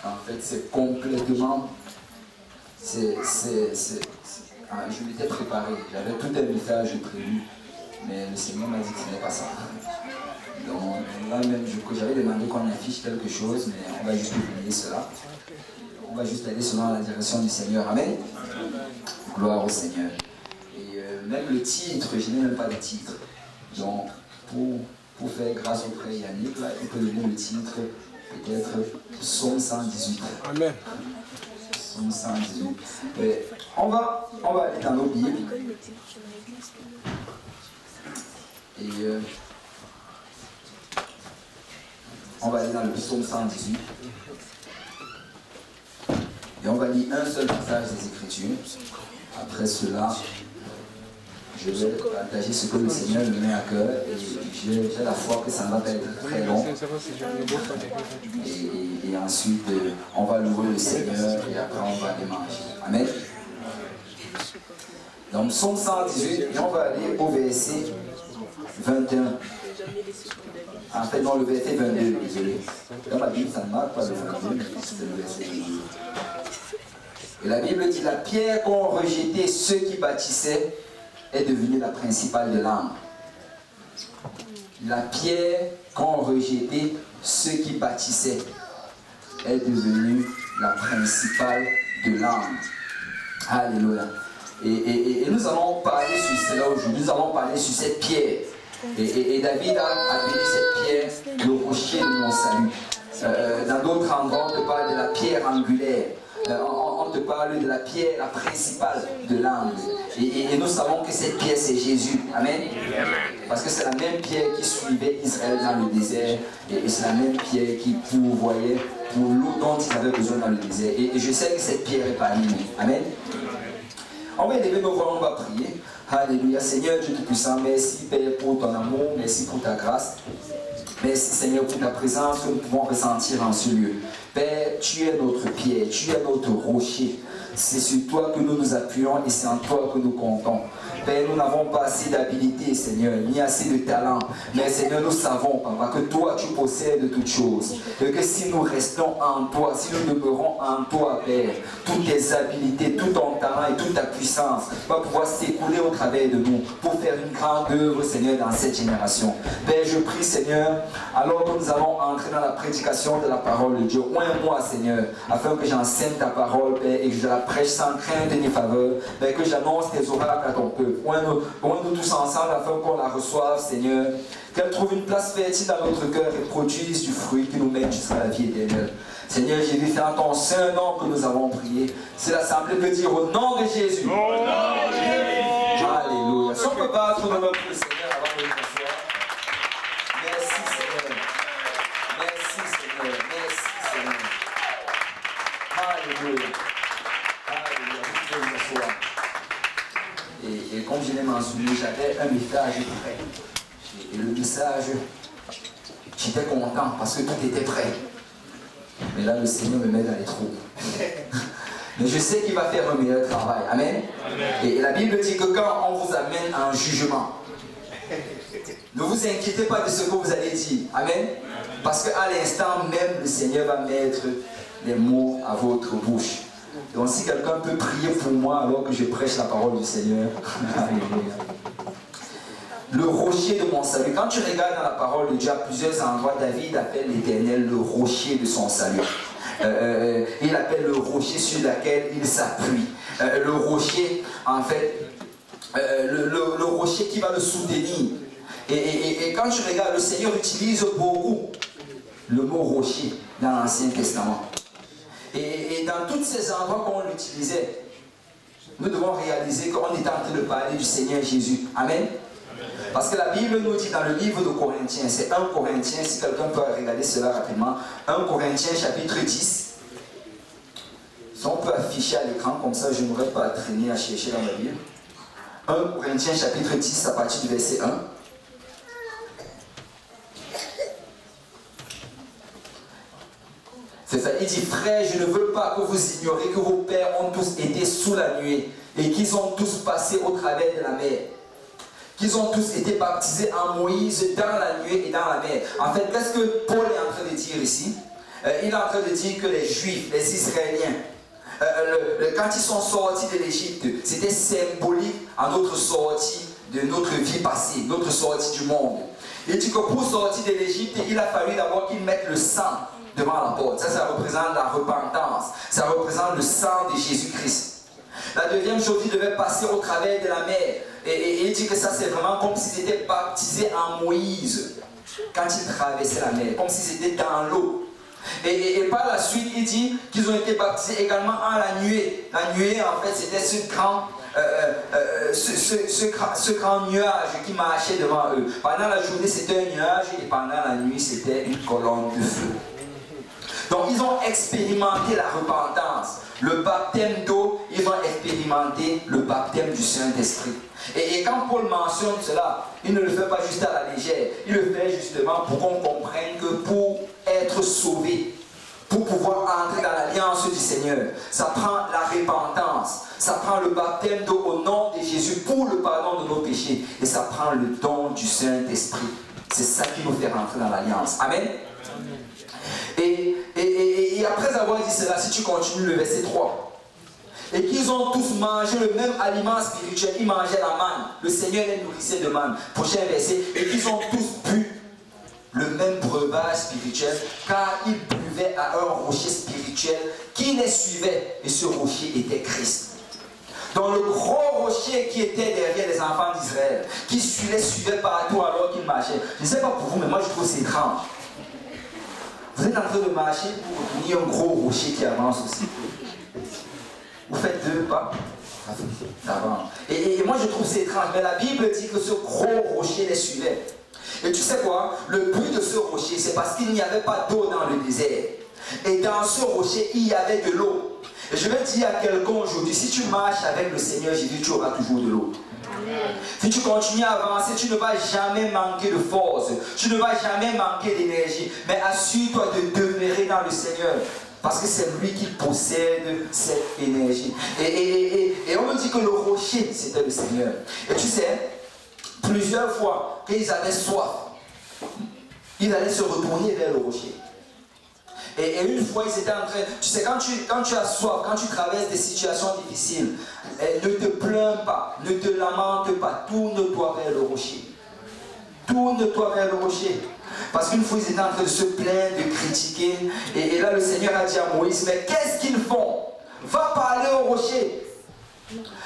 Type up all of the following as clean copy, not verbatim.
En fait, c'est complètement... je m'étais préparé, j'avais tout un message prévu, mais le Seigneur m'a dit que ce n'est pas ça. Donc là même, j'avais demandé qu'on affiche quelque chose, mais on va juste oublier cela. On va juste aller selon la direction du Seigneur. Amen. Gloire au Seigneur. Et même le titre, je n'ai même pas de titre. Donc, pour faire grâce au frère Yannick, là, il peut donner le titre, peut-être Psaume 118. Amen. Psaume 118. Et on va aller dans nos Bibles. Et on va aller dans le Psaume 118. Et on va lire un seul passage des Écritures. Après cela, je vais partager ce que le Seigneur me met à cœur. Et j'ai la foi que ça ne va pas être très long. Et ensuite, on va louer le Seigneur et après on va démarcher. Amen. Donc, Psaume 118, et on va aller au verset 21. En fait, non, le verset 22, désolé. Dans ma Bible, ça ne marque pas le 22, mais c'est le verset 22. Et la Bible dit, la pierre qu'ont rejeté ceux qui bâtissaient est devenue la principale de l'âme. La pierre qu'ont rejeté ceux qui bâtissaient est devenue la principale de l'âme. Alléluia. Et nous allons parler sur cela aujourd'hui, nous allons parler sur cette pierre. Et David a appelé cette pierre le rocher de mon salut. Dans d'autres endroits, on te parle de la pierre angulaire. On te parle de la pierre, la principale de l'âme. Et nous savons que cette pierre, c'est Jésus. Amen. Parce que c'est la même pierre qui suivait Israël dans le désert. Et c'est la même pierre qui pourvoyait pour l'eau dont ils avaient besoin dans le désert. Et je sais que cette pierre est parmi nous. Amen. On va élever nos voix, on va prier. Alléluia. Seigneur Dieu Tout-Puissant, merci Père pour ton amour, merci pour ta grâce. Merci Seigneur pour ta présence que nous pouvons ressentir en ce lieu. Père, tu es notre pierre, tu es notre rocher. C'est sur toi que nous nous appuyons et c'est en toi que nous comptons. Père, nous n'avons pas assez d'habilité, Seigneur, ni assez de talent. Mais Seigneur, nous savons, Papa, que toi, tu possèdes toutes choses. Et que si nous restons en toi, si nous demeurons en toi, Père, toutes tes habilités, tout ton talent et toute ta puissance va pouvoir s'écouler au travers de nous pour faire une grande œuvre, Seigneur, dans cette génération. Père, je prie, Seigneur, alors que nous allons entrer dans la prédication de la parole de Dieu, oins-moi, Seigneur, afin que j'enseigne ta parole, Père, et que je la prêche sans crainte ni faveur, mais que j'annonce tes oracles à ton peuple. Oins-nous tous ensemble afin qu'on la reçoive, Seigneur, qu'elle trouve une place fertile dans notre cœur et produise du fruit qui nous mène jusqu'à la vie éternelle. Seigneur, j'ai vu dans ton saint nom que nous avons prié. C'est l'assemblée peut dire au nom de Jésus. Au nom de Jésus. Alléluia. Si on peut battre notre Seigneur avant de nous asseoir. Merci Seigneur. Merci Seigneur. Merci Seigneur. Alléluia. Alléluia. Vous pouvez vous asseoir. Et comme je l'ai mentionné, j'avais un message prêt. Et le message, j'étais content parce que tout était prêt. Mais là, le Seigneur me met dans les trous. Mais je sais qu'il va faire un meilleur travail. Amen. Et la Bible dit que quand on vous amène à un jugement, ne vous inquiétez pas de ce que vous allez dire. Amen. Parce qu'à l'instant même, le Seigneur va mettre les mots à votre bouche. Donc si quelqu'un peut prier pour moi alors que je prêche la parole du Seigneur. Le rocher de mon salut. Quand tu regardes dans la parole de Dieu, à plusieurs endroits, David appelle l'Éternel le rocher de son salut. Il appelle le rocher sur lequel il s'appuie. Le rocher, en fait, le rocher qui va le soutenir. Et quand tu regardes, le Seigneur utilise beaucoup le mot rocher dans l'Ancien Testament. Et dans tous ces endroits qu'on l'utilisait, nous devons réaliser qu'on est en train de parler du Seigneur Jésus. Amen. Parce que la Bible nous dit dans le livre de Corinthiens, c'est 1 Corinthiens, si quelqu'un peut regarder cela rapidement, 1 Corinthiens chapitre 10. Si on peut afficher à l'écran, comme ça je n'aurais pas à traîner à chercher dans ma Bible. 1 Corinthiens chapitre 10 à partir du verset 1. C'est ça, il dit, frère, je ne veux pas que vous ignoriez que vos pères ont tous été sous la nuée et qu'ils ont tous passé au travers de la mer. Qu'ils ont tous été baptisés en Moïse dans la nuée et dans la mer. En fait, qu'est-ce que Paul est en train de dire ici? il est en train de dire que les Juifs, les Israéliens, quand ils sont sortis de l'Égypte, c'était symbolique à notre sortie de notre vie passée, notre sortie du monde. Il dit que pour sortir de l'Égypte, il a fallu d'abord qu'ils mettent le sang devant la porte. Ça représente la repentance. Ça représente le sang de Jésus-Christ. La deuxième chose, ils devaient passer au travers de la mer. Et il dit que ça, c'est vraiment comme s'ils étaient baptisés en Moïse quand ils traversaient la mer, comme s'ils étaient dans l'eau. Et par la suite, il dit qu'ils ont été baptisés également en la nuée. La nuée, en fait, c'était ce grand nuage qui marchait devant eux. Pendant la journée, c'était un nuage et pendant la nuit, c'était une colonne de feu. Donc, ils ont expérimenté la repentance. Le baptême d'eau, ils ont expérimenté le baptême du Saint-Esprit. Et quand Paul mentionne cela, il ne le fait pas juste à la légère. Il le fait justement pour qu'on comprenne que pour être sauvé, pour pouvoir entrer dans l'alliance du Seigneur, ça prend la repentance, ça prend le baptême d'eau au nom de Jésus pour le pardon de nos péchés, et ça prend le don du Saint-Esprit. C'est ça qui nous fait rentrer dans l'alliance. Amen. Et après avoir dit cela, si tu continues le verset 3, et qu'ils ont tous mangé le même aliment spirituel, ils mangeaient la manne, le Seigneur les nourrissait de manne. Prochain verset, et qu'ils ont tous bu le même breuvage spirituel, car ils buvaient à un rocher spirituel qui les suivait, et ce rocher était Christ. Donc le gros rocher qui était derrière les enfants d'Israël, qui les suivait partout alors qu'ils marchaient. Je ne sais pas pour vous, mais moi je trouve c'est étrange. Vous êtes en train de marcher pour obtenir un gros rocher qui avance aussi. Vous faites 2 pas, ça avance. Et moi je trouve c'est étrange, mais la Bible dit que ce gros rocher les suivait. Et tu sais quoi? Le but de ce rocher, c'est parce qu'il n'y avait pas d'eau dans le désert. Et dans ce rocher, il y avait de l'eau. Et je vais dire à quelqu'un aujourd'hui, si tu marches avec le Seigneur Jésus, tu auras toujours de l'eau. Si tu continues à avancer, tu ne vas jamais manquer de force. Tu ne vas jamais manquer d'énergie. Mais assure-toi de demeurer dans le Seigneur. Parce que c'est lui qui possède cette énergie. Et on me dit que le rocher, c'était le Seigneur. Et tu sais, plusieurs fois, quand ils avaient soif, ils allaient se retourner vers le rocher. Et une fois, ils étaient en train... Tu sais, quand tu as soif, quand tu traverses des situations difficiles, ne te plains pas, ne te lamente pas, tourne-toi vers le rocher. Tourne-toi vers le rocher. Parce qu'une fois, ils étaient en train de se plaindre, de critiquer. Et là, le Seigneur a dit à Moïse, mais qu'est-ce qu'ils font? Va parler au rocher.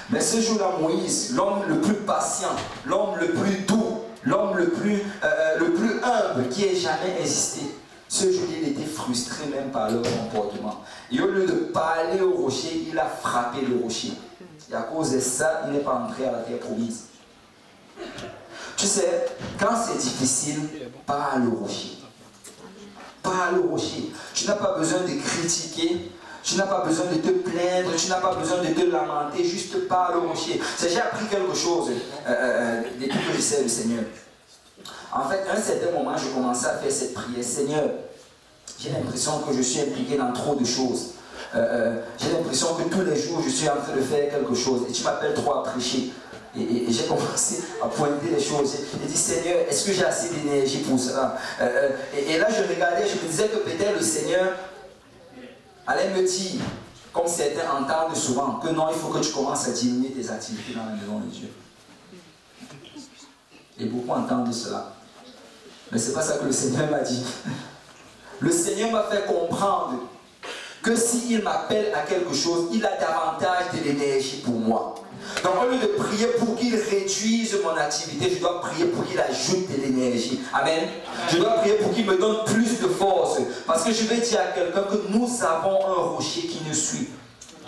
Mais ce jour-là, Moïse, l'homme le plus patient, l'homme le plus doux, l'homme le plus humble qui ait jamais existé, ce jour-là, il était frustré même par leur comportement. Et au lieu de parler au rocher, il a frappé le rocher. Et à cause de ça, il n'est pas entré à la terre promise. Tu sais, quand c'est difficile, parle au rocher. Parle au rocher. Tu n'as pas besoin de critiquer. Tu n'as pas besoin de te plaindre, tu n'as pas besoin de te lamenter, juste parle au rocher. J'ai appris quelque chose depuis que je sais le Seigneur. En fait, à un certain moment, je commençais à faire cette prière. Seigneur, j'ai l'impression que je suis impliqué dans trop de choses. J'ai l'impression que tous les jours, je suis en train de faire quelque chose. Et tu m'appelles trop à prêcher. Et j'ai commencé à pointer les choses. J'ai dit, Seigneur, est-ce que j'ai assez d'énergie pour cela? Et là, je regardais, je me disais que peut-être le Seigneur allait me dire, comme certains entendent souvent, que non, il faut que tu commences à diminuer tes activités dans la maison de Dieu. Et beaucoup entendent cela. Mais ce n'est pas ça que le Seigneur m'a dit. Le Seigneur m'a fait comprendre que s'il m'appelle à quelque chose, il a davantage de l'énergie pour moi. Donc au lieu de prier pour qu'il réduise mon activité, je dois prier pour qu'il ajoute de l'énergie. Amen. Je dois prier pour qu'il me donne plus de force. Parce que je vais dire à quelqu'un que nous avons un rocher qui nous suit.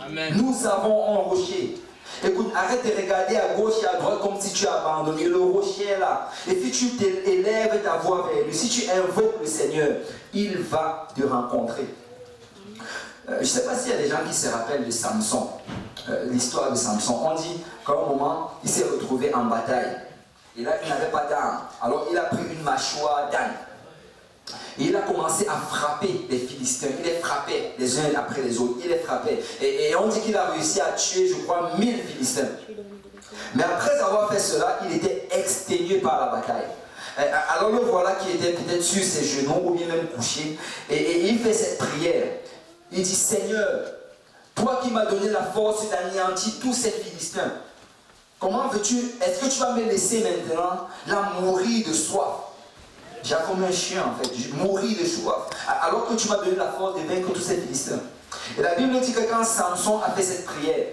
Amen. Nous avons un rocher. Écoute, arrête de regarder à gauche et à droite comme si tu as abandonné. Le rocher est là. Et si tu élèves ta voix vers lui, si tu invoques le Seigneur, il va te rencontrer. Je ne sais pas s'il y a des gens qui se rappellent de Samson, l'histoire de Samson. On dit qu'à un moment, il s'est retrouvé en bataille. Et là, il n'avait pas d'âne. Alors, il a pris une mâchoire d'âne. Et il a commencé à frapper les Philistins. Il les frappait les uns après les autres. Il les frappait. Et on dit qu'il a réussi à tuer, je crois, 1000 Philistins. Mais après avoir fait cela, il était exténué par la bataille. Alors le voilà qui était peut-être sur ses genoux ou bien même couché. Et il fait cette prière. Il dit, Seigneur, toi qui m'as donné la force d'anéantir tous ces Philistins, comment veux-tu, est-ce que tu vas me laisser maintenant là mourir de soif? J'ai comme un chien en fait, je mourir de soif, alors que tu m'as donné la force de vaincre tous ces Philistins. Et la Bible dit que quand Samson a fait cette prière,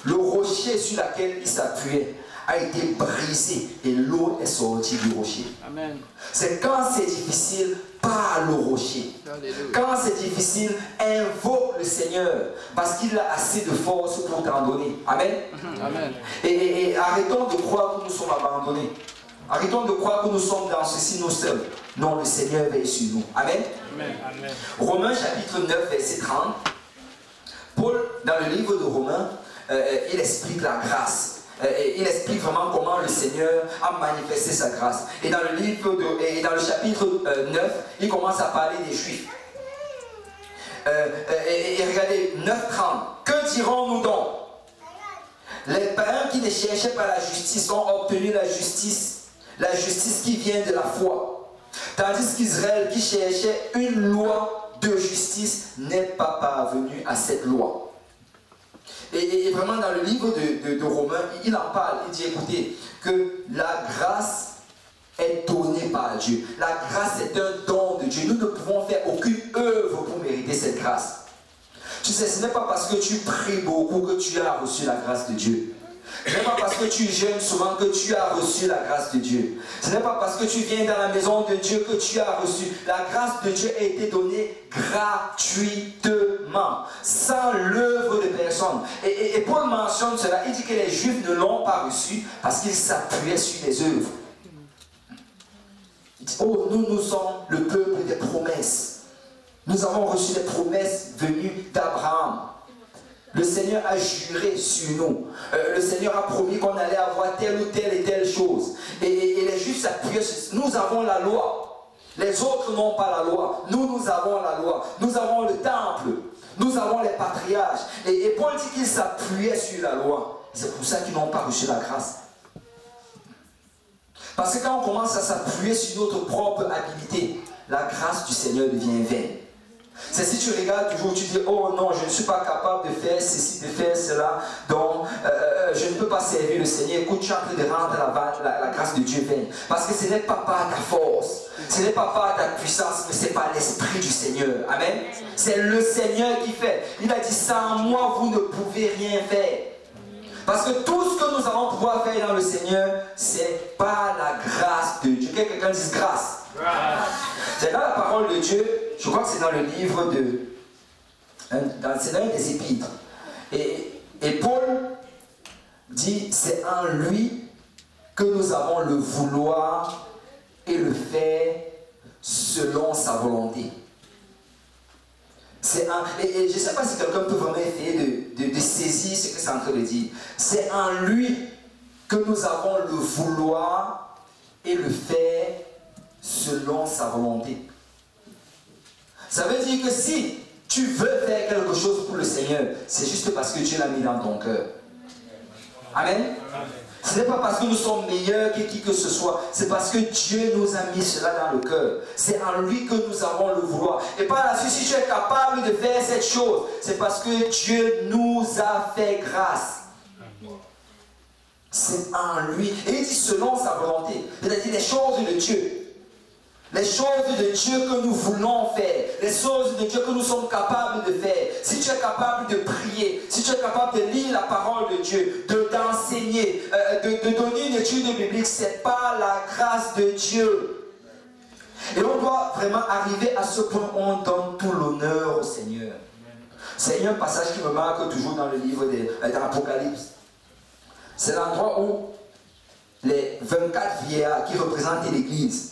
le rocher sur lequel il s'appuyait a été brisé et l'eau est sortie du rocher. Amen. C'est quand c'est difficile, parle au rocher. Alléluia. Quand c'est difficile, invoque le Seigneur parce qu'il a assez de force pour t'en donner. Amen. Amen. Et arrêtons de croire que nous sommes abandonnés. Arrêtons de croire que nous sommes dans ceci nous seuls. Non, le Seigneur veille sur nous. Amen. Amen. Amen. Romains chapitre 9, verset 30. Paul, dans le livre de Romains, il explique la grâce. Il explique vraiment comment le Seigneur a manifesté sa grâce. Et dans le livre et dans le chapitre 9, il commence à parler des Juifs. Et regardez, 9.30. Que dirons-nous donc? Les païens qui ne cherchaient pas la justice ont obtenu la justice qui vient de la foi. Tandis qu'Israël qui cherchait une loi de justice n'est pas parvenu à cette loi. Et vraiment dans le livre de Romains, il en parle, il dit écoutez, que la grâce est donnée par Dieu. La grâce est un don de Dieu. Nous ne pouvons faire aucune œuvre pour mériter cette grâce. Tu sais, ce n'est pas parce que tu pries beaucoup que tu as reçu la grâce de Dieu. Ce n'est pas parce que tu jeûnes souvent que tu as reçu la grâce de Dieu. Ce n'est pas parce que tu viens dans la maison de Dieu que tu as reçu. La grâce de Dieu a été donnée gratuitement, sans l'œuvre de personne. Et Paul mentionne cela. Il dit que les Juifs ne l'ont pas reçu parce qu'ils s'appuyaient sur les œuvres. Il dit, oh, nous sommes le peuple des promesses. Nous avons reçu les promesses venues d'Abraham. Le Seigneur a juré sur nous. Le Seigneur a promis qu'on allait avoir telle ou telle et telle chose. Et les Juifs s'appuyaient sur nous avons la loi. Les autres n'ont pas la loi. Nous avons la loi. Nous avons le temple. Nous avons les patriarches. Et Paul dit qu'ils s'appuyaient sur la loi. C'est pour ça qu'ils n'ont pas reçu la grâce. Parce que quand on commence à s'appuyer sur notre propre habilité, la grâce du Seigneur devient vaine. C'est si tu regardes toujours, tu dis, oh non, je ne suis pas capable de faire ceci, de faire cela, donc je ne peux pas servir le Seigneur. Écoute, tu es en train de rendre la grâce de Dieu vaine. Parce que ce n'est pas par ta force, ce n'est pas par ta puissance, mais c'est par l'Esprit du Seigneur. Amen. C'est le Seigneur qui fait. Il a dit, sans moi, vous ne pouvez rien faire. Parce que tout ce que nous allons pouvoir faire dans le Seigneur, c'est par la grâce de Dieu. Quelqu'un dise grâce. C'est dans la parole de Dieu, je crois que c'est dans le livre c'est dans des épîtres. Et Paul dit, c'est en lui que nous avons le vouloir et le faire selon sa volonté. Et je ne sais pas si quelqu'un peut vraiment essayer de saisir ce que c'est en train de dire. C'est en lui que nous avons le vouloir et le faire selon sa volonté. Ça veut dire que si tu veux faire quelque chose pour le Seigneur, c'est juste parce que Dieu l'a mis dans ton cœur. Amen. Ce n'est pas parce que nous sommes meilleurs que qui que ce soit. C'est parce que Dieu nous a mis cela dans le cœur. C'est en lui que nous avons le vouloir. Et par la suite, si tu es capable de faire cette chose, c'est parce que Dieu nous a fait grâce. C'est en lui. Et il dit selon sa volonté. C'est-à-dire les choses de Dieu. Les choses de Dieu que nous voulons faire, les choses de Dieu que nous sommes capables de faire. Si tu es capable de prier, si tu es capable de lire la parole de Dieu, d'enseigner, de donner une étude biblique, c'est par la grâce de Dieu. Et on doit vraiment arriver à ce point où on donne tout l'honneur au Seigneur. C'est un passage qui me marque toujours dans le livre de l'Apocalypse. C'est l'endroit où les 24 vieillards qui représentaient l'Église,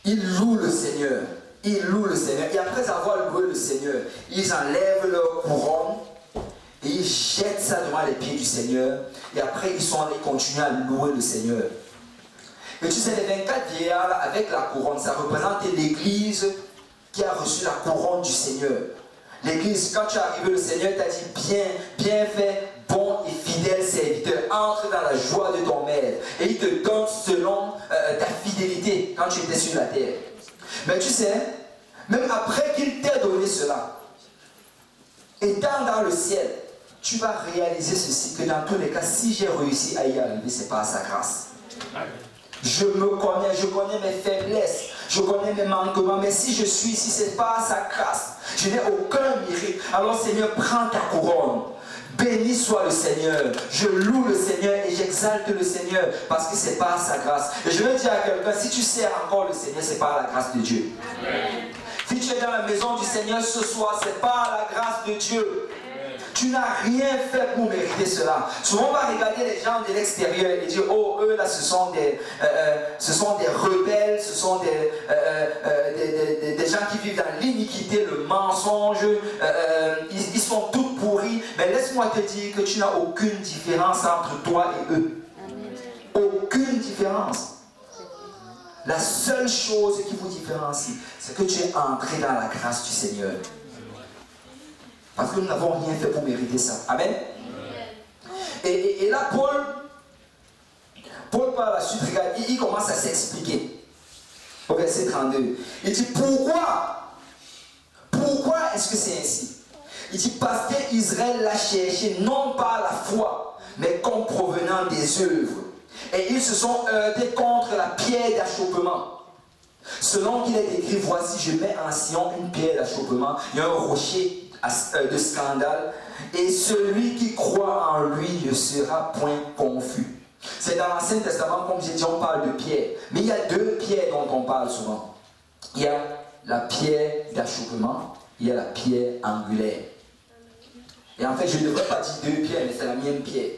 ils louent le Seigneur. Ils louent le Seigneur. Et après avoir loué le Seigneur, ils enlèvent leur couronne et ils jettent ça devant les pieds du Seigneur. Et après, ils continuent à louer le Seigneur. Et tu sais, les 24 vieillards avec la couronne, ça représentait l'Église qui a reçu la couronne du Seigneur. l'église, quand tu es arrivé, le Seigneur t'a dit bien fait, bon et fidèle serviteur, entre dans la joie de ton maître. Et il te donne selon ta fidélité quand tu étais sur la terre. Mais tu sais, même après qu'il t'ait donné cela, étant dans le ciel, tu vas réaliser ceci, que dans tous les cas, si j'ai réussi à y arriver, c'est par sa grâce. Je connais mes faiblesses, je connais mes manquements, mais si je suis ici, c'est par sa grâce. Je n'ai aucun mérite. Alors Seigneur, prends ta couronne. Béni soit le Seigneur. Je loue le Seigneur et j'exalte le Seigneur parce que c'est par sa grâce. Et je veux dire à quelqu'un, si tu sers encore le Seigneur, c'est par la grâce de Dieu. Amen. Si tu es dans la maison du Seigneur ce soir, c'est par la grâce de Dieu. Tu n'as rien fait pour mériter cela. Souvent on va regarder les gens de l'extérieur et dire, oh, eux là ce sont des rebelles, ce sont des gens qui vivent dans l'iniquité, le mensonge, ils sont tous pourris. Mais laisse-moi te dire que tu n'as aucune différence entre toi et eux. Aucune différence. La seule chose qui vous différencie, c'est que tu es entré dans la grâce du Seigneur. Parce que nous n'avons rien fait pour mériter ça. Amen. Et là, Paul par la suite, regarde, il commence à s'expliquer. Au verset 32. Il dit, pourquoi est-ce que c'est ainsi? Il dit, parce qu'Israël l'a cherché, non par la foi, mais comme provenant des œuvres. Et ils se sont heurtés contre la pierre d'achoppement. Selon qu'il est écrit, voici, je mets en Sion une pierre d'achoppement. Il y a un rocher de scandale, et celui qui croit en lui ne sera point confus. C'est dans l'Ancien Testament, comme j'ai dit, on parle de pierre, mais il y a deux pierres dont on parle souvent. Il y a la pierre d'achoppement, il y a la pierre angulaire. Et en fait, je ne devrais pas dire deux pierres, mais c'est la même pierre.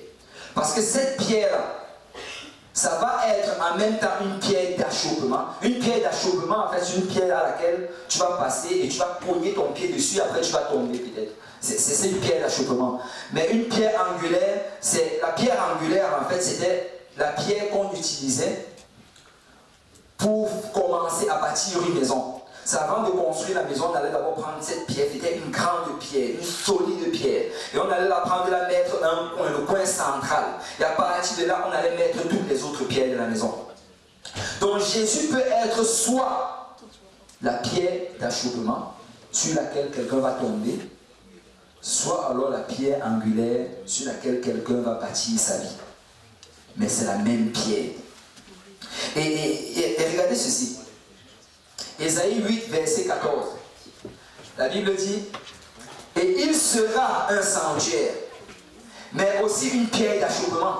Parce que cette pierre-là, ça va être en même temps une pierre d'achoppement. Une pierre d'achoppement, en fait, c'est une pierre à laquelle tu vas passer et tu vas pogner ton pied dessus, et après tu vas tomber peut-être. C'est une pierre d'achoppement. Mais une pierre angulaire, la pierre angulaire, en fait, c'était la pierre qu'on utilisait pour commencer à bâtir une maison. C'est avant de construire la maison, on allait d'abord prendre cette pierre, c'était une grande pierre, une solide pierre. Et on allait la prendre et la mettre un coin, le coin central. Et à partir de là, on allait mettre toutes les autres pierres de la maison. Donc Jésus peut être soit la pierre d'achoppement sur laquelle quelqu'un va tomber, soit alors la pierre angulaire sur laquelle quelqu'un va bâtir sa vie. Mais c'est la même pierre. Et regardez ceci. Ésaïe 8, verset 14. La Bible dit, et il sera un sanctuaire, mais aussi une pierre d'achoppement.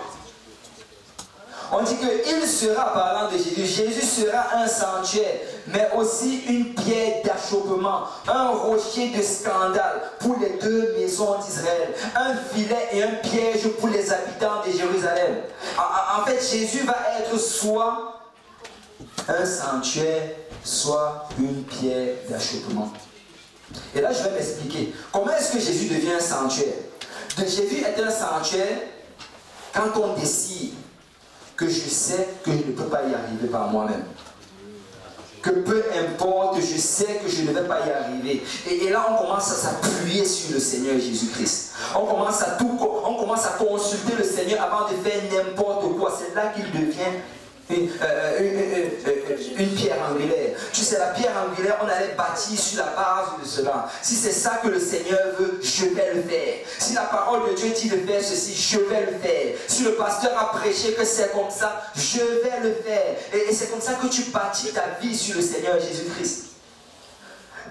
On dit qu'il sera, parlant de Jésus, Jésus sera un sanctuaire, mais aussi une pierre d'achoppement, un rocher de scandale pour les deux maisons d'Israël, un filet et un piège pour les habitants de Jérusalem. En fait, Jésus va être soit un sanctuaire, soit une pierre d'achoppement. Et là, je vais m'expliquer. Comment est-ce que Jésus devient un sanctuaire? Jésus est un sanctuaire quand on décide que je sais que je ne peux pas y arriver par moi-même. Que peu importe, je sais que je ne vais pas y arriver. Et là, on commence à s'appuyer sur le Seigneur Jésus-Christ. On commence à consulter le Seigneur avant de faire n'importe quoi. C'est là qu'il devient une pierre angulaire. Tu sais, la pierre angulaire, on allait bâtir sur la base de cela. Si c'est ça que le Seigneur veut, je vais le faire. Si la parole de Dieu dit de faire ceci, je vais le faire. Si le pasteur a prêché que c'est comme ça, je vais le faire. Et c'est comme ça que tu bâtis ta vie sur le Seigneur Jésus-Christ.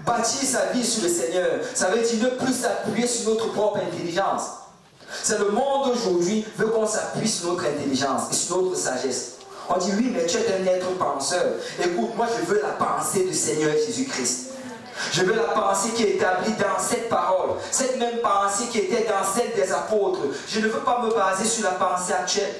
Bâtir sa vie sur le Seigneur, ça veut dire ne plus s'appuyer sur notre propre intelligence. C'est le monde aujourd'hui veut qu'on s'appuie sur notre intelligence et sur notre sagesse. On dit oui, mais tu es un être penseur. Écoute, moi je veux la pensée du Seigneur Jésus-Christ. Je veux la pensée qui est établie dans cette parole. Cette même pensée qui était dans celle des apôtres. Je ne veux pas me baser sur la pensée actuelle.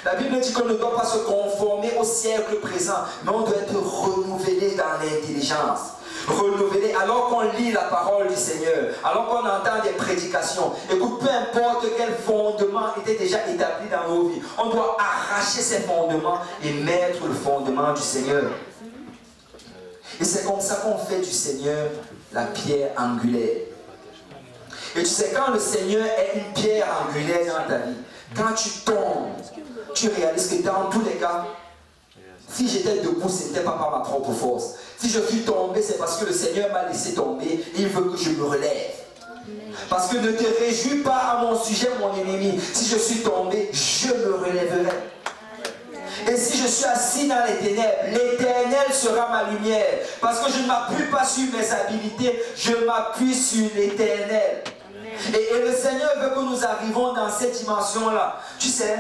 La Bible dit qu'on ne doit pas se conformer au siècle présent, mais on doit être renouvelé dans l'intelligence. Renouvelé alors qu'on lit la parole du Seigneur, alors qu'on entend des prédications. Écoute, peu importe quel fondement était déjà établi dans nos vies, on doit arracher ces fondements et mettre le fondement du Seigneur. Et c'est comme ça qu'on fait du Seigneur la pierre angulaire. Et tu sais, quand le Seigneur est une pierre angulaire dans ta vie, quand tu tombes, tu réalises que dans tous les cas, si j'étais debout, ce n'était pas par ma propre force. Si je suis tombé, c'est parce que le Seigneur m'a laissé tomber et il veut que je me relève. Parce que ne te réjouis pas à mon sujet, mon ennemi. Si je suis tombé, je me relèverai. Et si je suis assis dans les ténèbres, l'Éternel sera ma lumière. Parce que je ne m'appuie pas sur mes habilités, je m'appuie sur l'Éternel. Et le Seigneur veut que nous arrivions dans cette dimension-là. Tu sais,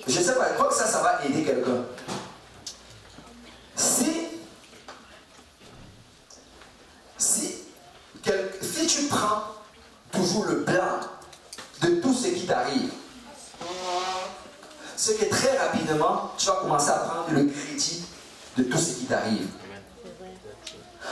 je ne sais pas, je crois que ça va aider quelqu'un. Si tu prends toujours le blanc de tout ce qui t'arrive, c'est que très rapidement, tu vas commencer à prendre le crédit de tout ce qui t'arrive.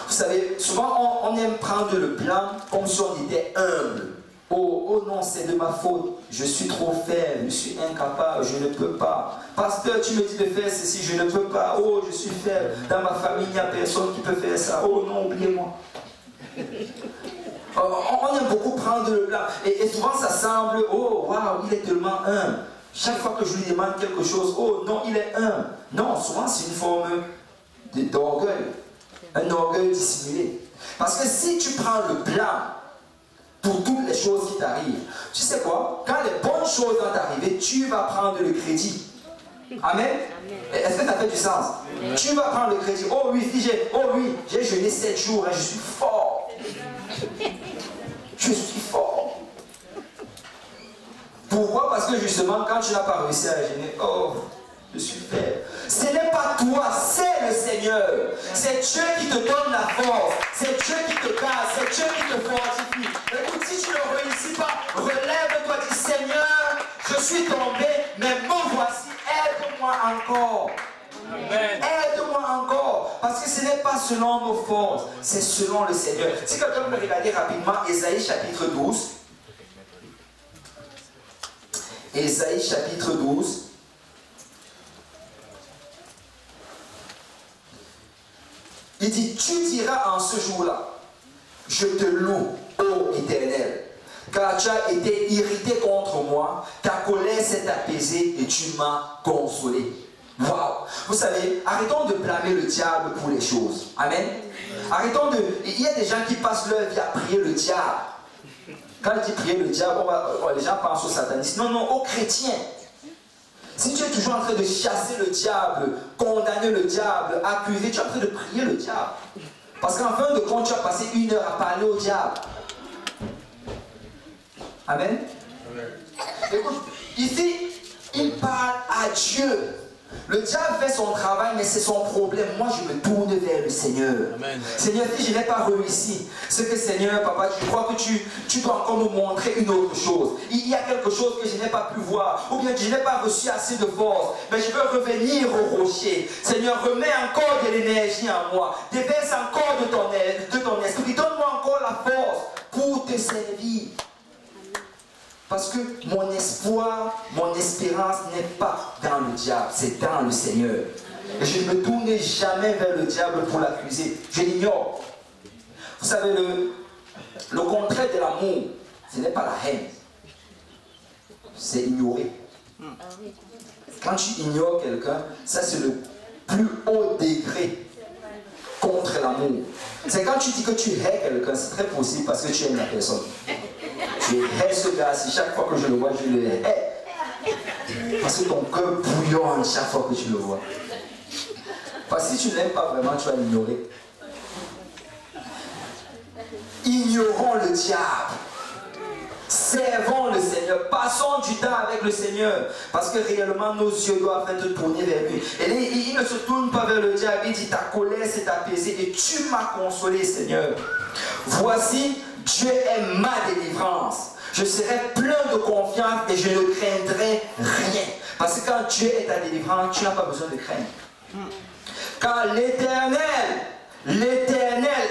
Vous savez, souvent on aime prendre le blanc comme si on était humble. Oh non, c'est de ma faute. Je suis trop faible, je suis incapable, je ne peux pas. Pasteur, tu me dis de faire ceci, je ne peux pas. Oh, je suis faible. Dans ma famille, il n'y a personne qui peut faire ça. Oh non, oubliez-moi. On aime beaucoup prendre le blanc. Et souvent, ça semble, oh, waouh, il est tellement humble. Chaque fois que je lui demande quelque chose, oh non, il est humble. Non, souvent, c'est une forme d'orgueil. Un orgueil dissimulé. Parce que si tu prends le blanc pour toutes les choses qui t'arrivent, tu sais quoi? Quand les bonnes choses vont t'arriver, tu vas prendre le crédit. Amen? Est-ce que ça fait du sens? Amen. Tu vas prendre le crédit. Oh oui, j'ai jeûné 7 jours, hein, je suis fort. Je suis fort. Pourquoi? Parce que justement, quand tu n'as pas réussi à jeûner, oh, je suis faible. Ce n'est pas toi, c'est le Seigneur. C'est Dieu qui te donne la force. C'est Dieu qui te casse. C'est Dieu qui te fortifie. Écoute, si tu ne réussis pas, relève-toi, dis Seigneur, je suis tombé, mais me voici, aide-moi encore. Aide-moi encore. Parce que ce n'est pas selon nos forces, c'est selon le Seigneur. Si quelqu'un peut regarder rapidement Ésaïe chapitre 12. Ésaïe chapitre 12. Il dit, tu diras en ce jour-là, je te loue, ô Éternel, car tu as été irrité contre moi, ta colère s'est apaisée et tu m'as consolé. Waouh! Vous savez, arrêtons de blâmer le diable pour les choses. Amen. Arrêtons de... Il y a des gens qui passent leur vie à prier le diable. Quand je dis prier le diable, les gens pensent au satanisme. Non, non, aux chrétiens. Si tu es toujours en train de chasser le diable, condamner le diable, accuser, tu es en train de prier le diable. Parce qu'en fin de compte, tu as passé 1 heure à parler au diable. Amen. Écoute, ici, il parle à Dieu. Le diable fait son travail, mais c'est son problème. Moi, je me tourne vers le Seigneur. Amen. Seigneur, si je n'ai pas réussi, c'est que Seigneur, papa, je crois que tu dois encore me montrer une autre chose. Il y a quelque chose que je n'ai pas pu voir, ou bien que je n'ai pas reçu assez de force, mais je veux revenir au rocher. Seigneur, remets encore de l'énergie en moi. Déverse encore de ton esprit. Donne-moi encore la force pour te servir. Parce que mon espoir, mon espérance n'est pas dans le diable, c'est dans le Seigneur. Et je ne me tourne jamais vers le diable pour l'accuser. Je l'ignore. Vous savez, le contraire de l'amour, ce n'est pas la haine. C'est ignorer. Quand tu ignores quelqu'un, ça c'est le plus haut degré contre l'amour. C'est quand tu dis que tu hais quelqu'un, c'est très possible parce que tu aimes la personne. Je hais ce gars-ci, chaque fois que je le vois, je le hais. Parce que ton cœur bouillonne chaque fois que tu le vois. Parce que si tu ne l'aimes pas vraiment, tu vas l'ignorer. Ignorons le diable. Servons le Seigneur. Passons du temps avec le Seigneur. Parce que réellement, nos yeux doivent être tournés vers lui. Et il ne se tourne pas vers le diable. Il dit, ta colère s'est apaisée et tu m'as consolé, Seigneur. Voici, Dieu est ma délivrance. Je serai plein de confiance et je ne craindrai rien. Parce que quand Dieu est ta délivrance, tu n'as pas besoin de craindre. Car l'Éternel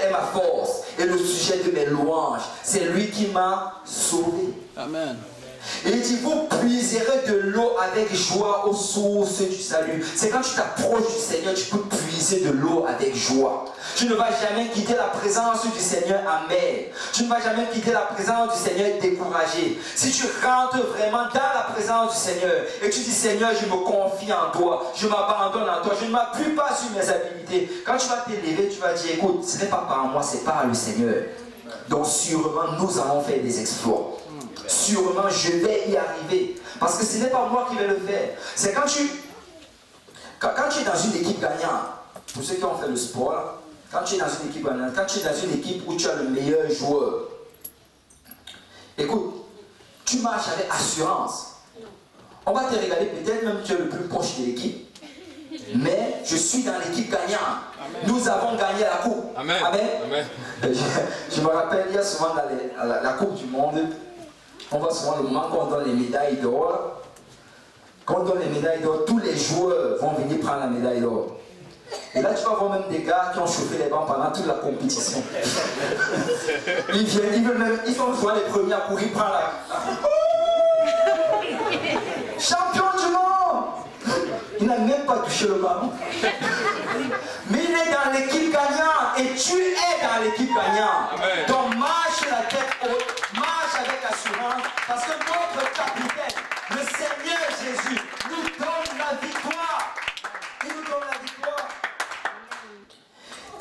est ma force et le sujet de mes louanges. C'est lui qui m'a sauvé. Amen. Et il dit, vous puiserez de l'eau avec joie aux sources du salut. C'est quand tu t'approches du Seigneur, tu peux puiser de l'eau avec joie. Tu ne vas jamais quitter la présence du Seigneur amer. Tu ne vas jamais quitter la présence du Seigneur découragé. Si tu rentres vraiment dans la présence du Seigneur et tu dis, Seigneur, je me confie en toi, je m'abandonne en toi, je ne m'appuie pas sur mes habilités. Quand tu vas t'élever, tu vas dire, écoute, ce n'est pas par moi, c'est par le Seigneur. Donc sûrement, nous allons faire des exploits. Sûrement, je vais y arriver. Parce que ce n'est pas moi qui vais le faire. C'est quand tu es dans une équipe gagnante, pour ceux qui ont fait le sport, là, quand tu es dans une équipe gagnante, quand tu es dans une équipe où tu as le meilleur joueur, écoute, tu marches avec assurance. On va te regarder, peut-être même tu es le plus proche de l'équipe, mais je suis dans l'équipe gagnante. Nous avons gagné la coupe. Amen. Amen. Amen. Je me rappelle, il y a souvent dans la Coupe du Monde, on voit souvent le moment qu'on donne les médailles d'or. Quand on donne les médailles d'or, tous les joueurs vont venir prendre la médaille d'or. Et là, tu vas voir même des gars qui ont chauffé les bancs pendant toute la compétition. Ils viennent, ils sont souvent les premiers à courir prendre la... Champion du monde! Il n'a même pas touché le ballon. Mais il est dans l'équipe gagnante et tu es dans l'équipe gagnante. Amen. Donc marche la tête haute, marche avec assurance, parce que notre capitaine, le Seigneur Jésus, nous donne la victoire. Il nous donne la victoire.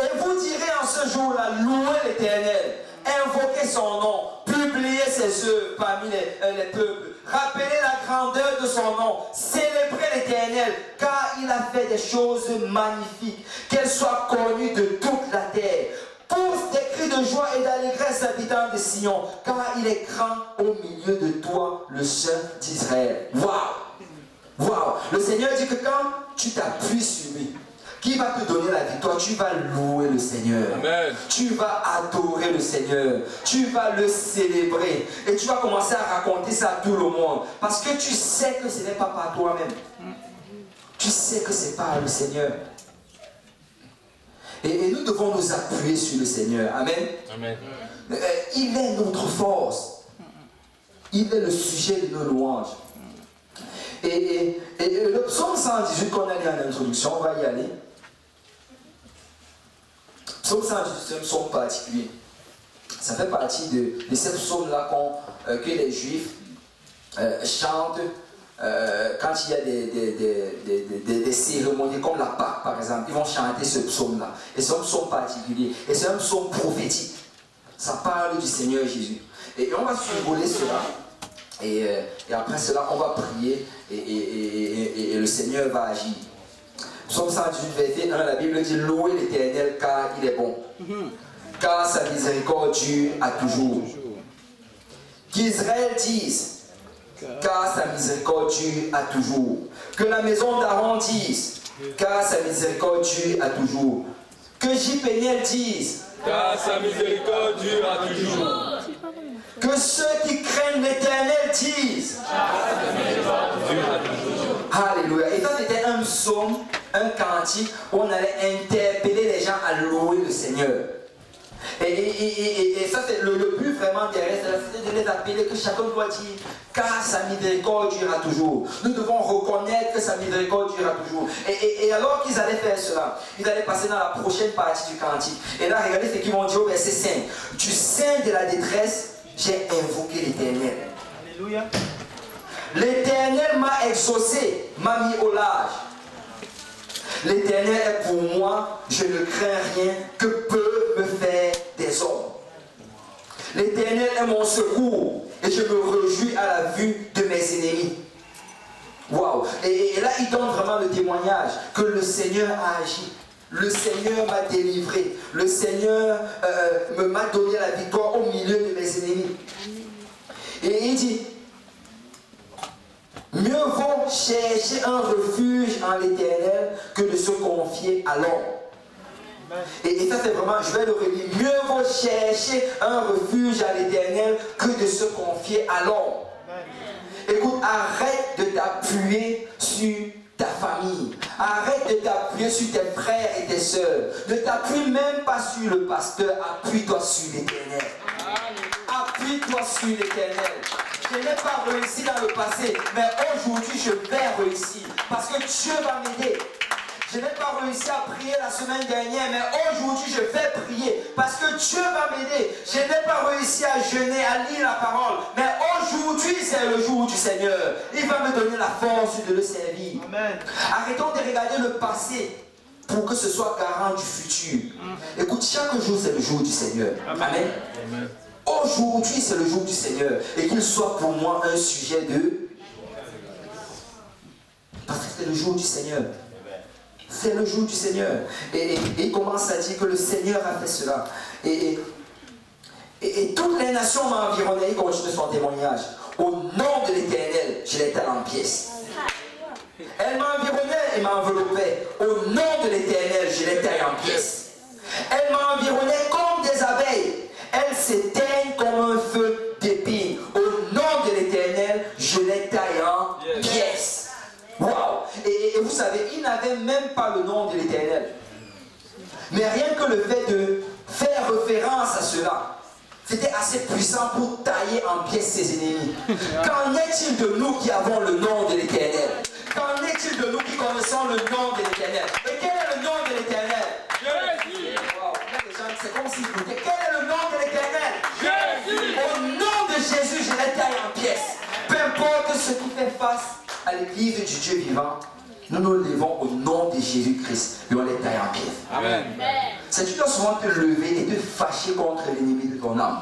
Et vous direz en ce jour-là, louez l'Éternel, invoquez son nom, publiez ses œuvres parmi les peuples, rappelez la grandeur de son nom, célébrez l'Éternel, car il a fait des choses magnifiques, qu'elles soient connues de toute la terre. Pousse des cris de joie et d'allégresse, habitants de Sion, car il est grand au milieu de toi, le Saint d'Israël. Waouh! Waouh! Le Seigneur dit que quand tu t'appuies sur lui, qui va te donner la victoire? Tu vas louer le Seigneur. Amen. Tu vas adorer le Seigneur. Tu vas le célébrer. Et tu vas commencer à raconter ça à tout le monde. Parce que tu sais que ce n'est pas par toi-même. Tu sais que c'est par le Seigneur. Et nous devons nous appuyer sur le Seigneur. Amen. Amen. Il est notre force. Il est le sujet de nos louanges. Et le psaume 118 qu'on a lu en introduction, on va y aller. Psaume 118, c'est un psaume particulier. Ça fait partie de ces psaumes-là que les Juifs chantent quand il y a des cérémonies comme la Pâque, par exemple. Ils vont chanter ce psaume-là. Et c'est un psaume particulier. Et c'est un psaume prophétique. Ça parle du Seigneur Jésus. Et on va survoler cela. Et après cela, on va prier et le Seigneur va agir. Psaume 118, verset 1, la Bible dit: louez l'Éternel car il est bon, car sa miséricorde dure à toujours. Qu'Israël dise, car sa miséricorde dure à toujours. Que la maison d'Aaron dise, car sa miséricorde dure à toujours. Que J-Péniel dise, Car sa miséricorde dure à toujours. que ceux qui craignent l'Éternel disent, alléluia. Et ça, c'était un psaume, un cantique où on allait interpeller les gens à louer le Seigneur. Et ça, c'est le but vraiment derrière, c'est de les appeler, que chacun doit dire, car sa miséricorde durera toujours. Nous devons reconnaître que sa miséricorde durera toujours. Et alors qu'ils allaient faire cela, ils allaient passer dans la prochaine partie du cantique. Et là, regardez ce qu'ils vont dire au verset 5. Du sein de la détresse, j'ai invoqué l'Éternel. Alléluia. L'Éternel m'a exaucé, m'a mis au large. L'Éternel est pour moi, je ne crains rien que peuvent me faire des hommes. L'Éternel est mon secours et je me réjouis à la vue de mes ennemis. Waouh! Et là, il donne vraiment le témoignage que le Seigneur a agi. Le Seigneur m'a délivré. Le Seigneur m'a donné la victoire au milieu de mes ennemis. Et il dit: mieux vaut chercher un refuge en l'Éternel que de se confier à l'homme. Et ça, c'est vraiment, je vais le relire. Mieux vaut chercher un refuge à l'Éternel que de se confier à l'homme. Écoute, arrête de t'appuyer sur ta famille. Arrête de t'appuyer sur tes frères et tes soeurs. Ne t'appuie même pas sur le pasteur. Appuie-toi sur l'Éternel. Appuie-toi sur l'Éternel. Je n'ai pas réussi dans le passé, mais aujourd'hui je vais réussir. Parce que Dieu va m'aider. Je n'ai pas réussi à prier la semaine dernière, mais aujourd'hui je vais prier parce que Dieu va m'aider. Je n'ai pas réussi à jeûner, à lire la parole, mais aujourd'hui c'est le jour du Seigneur. Il va me donner la force de le servir. Amen. Arrêtons de regarder le passé pour que ce soit garant du futur. Écoute, chaque jour c'est le jour du Seigneur. Amen. Amen. Aujourd'hui c'est le jour du Seigneur et qu'il soit pour moi un sujet de... Parce que c'est le jour du Seigneur. C'est le jour du Seigneur. Et il commence à dire que le Seigneur a fait cela. Et toutes les nations m'ont environné. Il continue son témoignage. Au nom de l'Éternel, je l'étale en pièces. Elle m'a environné et m'a enveloppé. Au nom de l'Éternel, je l'étale en pièces. Elle m'a environné comme des abeilles. Elle s'éteigne comme un feu d'épine. Au nom de l'Éternel, je l'étale en pièces. Wow. Et vous savez, il n'avait même pas le nom de l'Éternel. Mais rien que le fait de faire référence à cela, c'était assez puissant pour tailler en pièces ses ennemis. Qu'en est-il de nous qui avons le nom de l'Éternel? Qu'en est-il de nous qui connaissons le nom de l'Éternel? Et quel est le nom de l'Éternel? Jésus. Wow. C'est comme s'il écoutait. Quel est le nom de l'Éternel? Jésus. Au nom de Jésus, je les taille en pièces. Peu importe ce qui fait face à l'église du Dieu vivant, nous nous levons au nom de Jésus-Christ et on les taille en pièces. Amen. C'est tu dois souvent te lever et te fâcher contre l'ennemi de ton âme.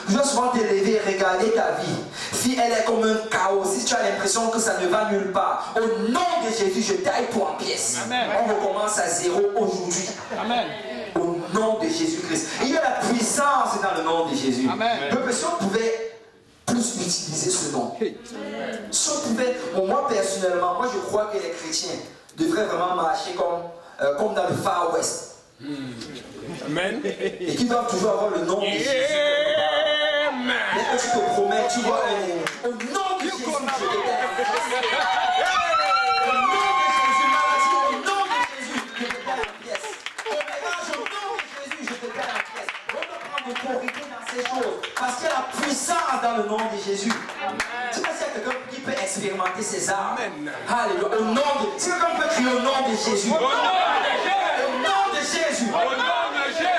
Tu dois souvent te lever et regarder ta vie. Si elle est comme un chaos, si tu as l'impression que ça ne va nulle part, au nom de Jésus, je taille tout en pièces. Amen. On recommence à zéro aujourd'hui. Amen. Au nom de Jésus-Christ. Il y a la puissance dans le nom de Jésus. Amen. Le si on pouvait plus utiliser ce nom. Si on pouvait, moi personnellement, moi je crois que les chrétiens devraient vraiment marcher comme dans le Far West. Amen. Et qu'ils doivent toujours avoir le nom de Jésus. Amen. Et que tu te promets, tu vois au nom de Jésus, je te au nom de Jésus, maladie, au nom de Jésus, je te perds en pièces. Au ménage, au nom de Jésus, je te perds en pièces. On doit prendre autorité dans ces choses. Parce qu'il y a la puissance dans le nom de Jésus. Je ne sais pas s'il y a quelqu'un qui peut expérimenter ces armes. Alléluia. Au nom de... Si quelqu'un peut crier au nom de Jésus. Au nom de Jésus. Au nom de Jésus.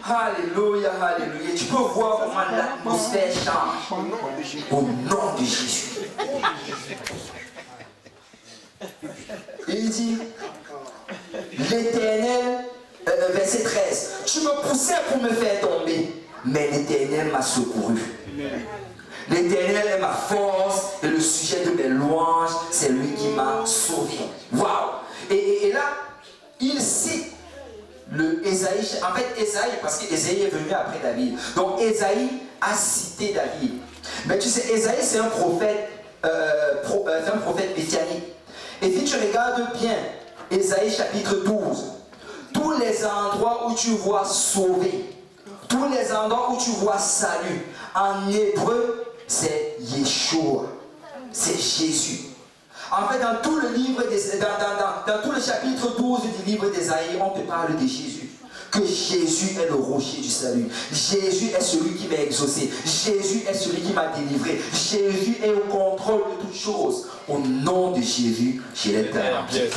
Alléluia, alléluia. Tu peux voir comment l'atmosphère change. Au nom de Jésus. Il dit, l'Éternel, verset 13, tu me poussais pour me faire tomber, mais l'Éternel m'a secouru. L'Éternel est ma force et le sujet de mes louanges, c'est lui qui m'a sauvé. Waouh! Et là, il cite le Ésaïe. En fait, Ésaïe, parce qu'Ésaïe est venu après David. Donc, Ésaïe a cité David. Mais tu sais, Ésaïe, c'est un prophète, messianique. Et si tu regardes bien, Ésaïe chapitre 12, tous les endroits où tu vois sauvé, tous les endroits où tu vois salut, en hébreu, c'est Yeshua, c'est Jésus. En fait, dans tout le livre, dans tout le chapitre 12 du livre d'Ésaïe, on te parle de Jésus. Que Jésus est le rocher du salut. Jésus est celui qui m'a exaucé. Jésus est celui qui m'a délivré. Jésus est au contrôle de toutes choses. Au nom de Jésus, je l'éternel.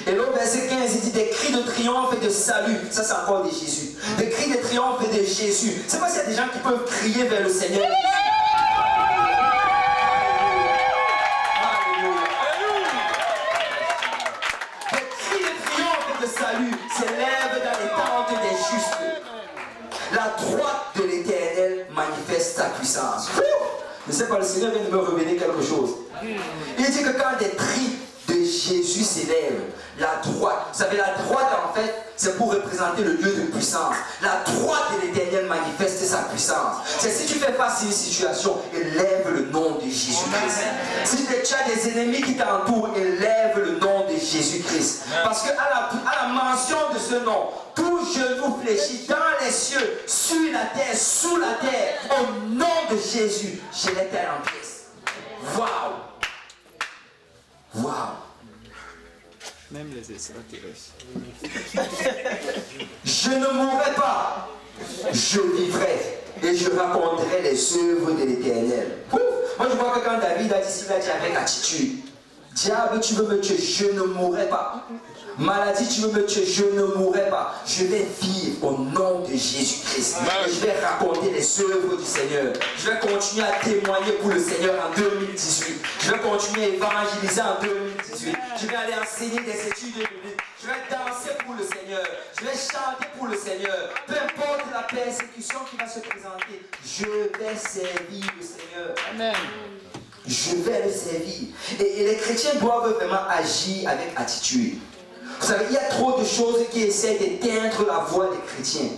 Et l'autre verset 15, il dit des cris de triomphe et de salut. Ça, c'est encore de Jésus. Des cris de triomphe et de Jésus. C'est pas s'il y a des gens qui peuvent crier vers le Seigneur. Salut s'élève dans les tentes des justes. La droite de l'Éternel manifeste sa puissance. Je ne sais pas, le Seigneur vient de me révéler quelque chose. Il dit que quand des cris de Jésus s'élèvent, la droite, vous savez, la droite en fait, c'est pour représenter le lieu de puissance. La droite de l'Éternel manifeste sa puissance. C'est si tu fais face à une situation, élève le nom de Jésus-Christ. Si tu as des ennemis qui t'entourent, élève le nom de Jésus-Christ. Parce qu'à la mention de ce nom, tout genou fléchit dans les cieux, sur la terre, sous la terre, au nom de Jésus, je l'éternel en pièces. Waouh! Waouh! Même les extraterrestres. Je ne mourrai pas, je vivrai et je raconterai les œuvres de l'Éternel. Moi je vois que quand David a dit ça, il a dit avec attitude. Diable, tu veux me tuer, je ne mourrai pas. Maladie, tu veux me tuer, je ne mourrai pas. Je vais vivre au nom de Jésus-Christ. Et je vais raconter les œuvres du Seigneur. Je vais continuer à témoigner pour le Seigneur en 2018. Je vais continuer à évangéliser en 2018. Je vais aller enseigner des études de Bible. Je vais danser pour le Seigneur. Je vais chanter pour le Seigneur. Peu importe la persécution qui va se présenter, je vais servir le Seigneur. Amen. Je vais le servir. Et les chrétiens doivent vraiment agir avec attitude. Vous savez, il y a trop de choses qui essaient d'éteindre la voix des chrétiens.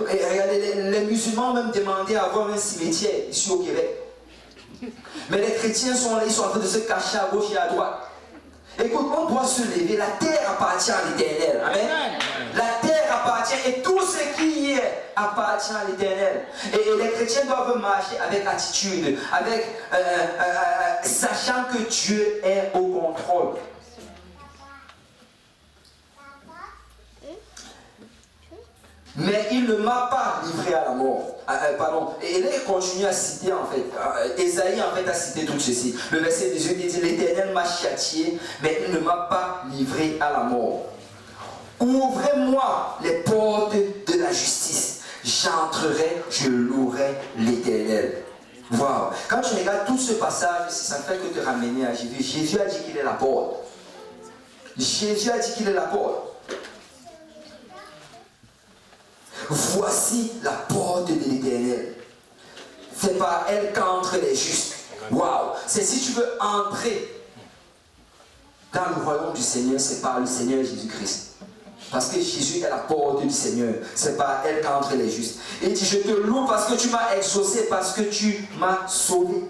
Et regardez, les musulmans ont même demandé à avoir un cimetière ici au Québec. Mais les chrétiens sont là, ils sont en train de se cacher à gauche et à droite. Écoute, on doit se lever. La terre appartient à l'Éternel. Amen. La terre appartient et tout ce qui y est appartient à l'Éternel. Et les chrétiens doivent marcher avec attitude, avec sachant que Dieu est au contrôle. Mais il ne m'a pas livré à la mort. Pardon. Et là, il continue à citer en fait. Ésaïe en fait a cité tout ceci. Le verset 18 dit, l'Éternel m'a châtié, mais il ne m'a pas livré à la mort. Ouvrez-moi les portes de la justice. J'entrerai, je louerai l'Éternel. Wow. Quand tu regardes tout ce passage, ça ne fait que te ramener à Jésus. Jésus a dit qu'il est la porte. Jésus a dit qu'il est la porte. Voici la porte de l'Éternel. C'est par elle qu'entrent les justes. Waouh! C'est si tu veux entrer dans le royaume du Seigneur, c'est par le Seigneur Jésus-Christ. Parce que Jésus est la porte du Seigneur. C'est par elle qu'entrent les justes. Et il dit, je te loue parce que tu m'as exaucé, parce que tu m'as sauvé.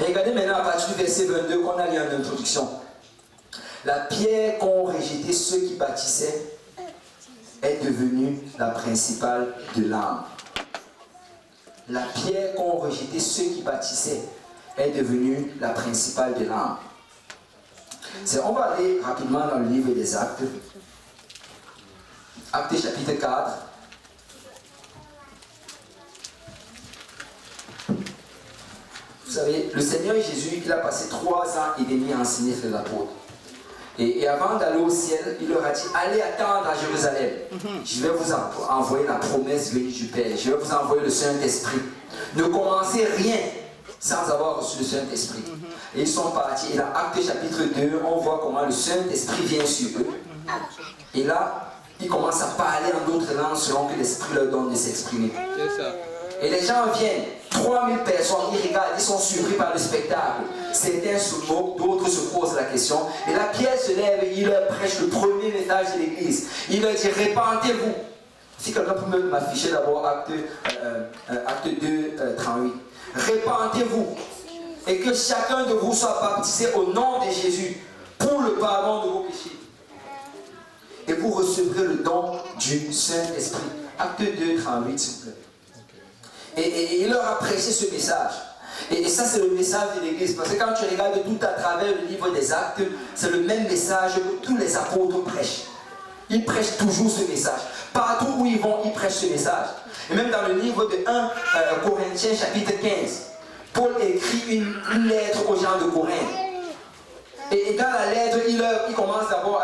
Et regardez maintenant à partir du verset 22 qu'on a lu en introduction. La pierre qu'ont rejeté ceux qui bâtissaient est devenue la principale de l'âme. La pierre qu'ont rejeté ceux qui bâtissaient est devenue la principale de l'âme. On va aller rapidement dans le livre des Actes. Actes chapitre 4. Vous savez, le Seigneur Jésus, il a passé 3 ans et demi à enseigner les apôtres. Et avant d'aller au ciel, il leur a dit, allez attendre à Jérusalem. Je vais vous envoyer la promesse venue du Père. Je vais vous envoyer le Saint-Esprit. Ne commencez rien sans avoir reçu le Saint-Esprit. Et ils sont partis. Et dans Actes chapitre 2, on voit comment le Saint-Esprit vient sur eux. Et là, ils commencent à parler en d'autres langues selon que l'Esprit leur donne de s'exprimer. Et les gens viennent, 3000 personnes, ils regardent, ils sont surpris par le spectacle. Certains se moquent, d'autres se posent la question. Et là, Pierre se lève et il leur prêche le premier message de l'Église. Il leur dit, répentez-vous. Si quelqu'un peut m'afficher d'abord Acte 2, 38. Répentez-vous et que chacun de vous soit baptisé au nom de Jésus pour le pardon de vos péchés. Et vous recevrez le don du Saint-Esprit. Acte 2, 38, s'il vous plaît. Et il leur a prêché ce message. Et ça, c'est le message de l'Église. Parce que quand tu regardes tout à travers le livre des Actes, c'est le même message que tous les apôtres prêchent. Ils prêchent toujours ce message. Partout où ils vont, ils prêchent ce message. Et même dans le livre de 1 Corinthiens, chapitre 15, Paul écrit une lettre aux gens de Corinthe. Et dans la lettre, il commence d'abord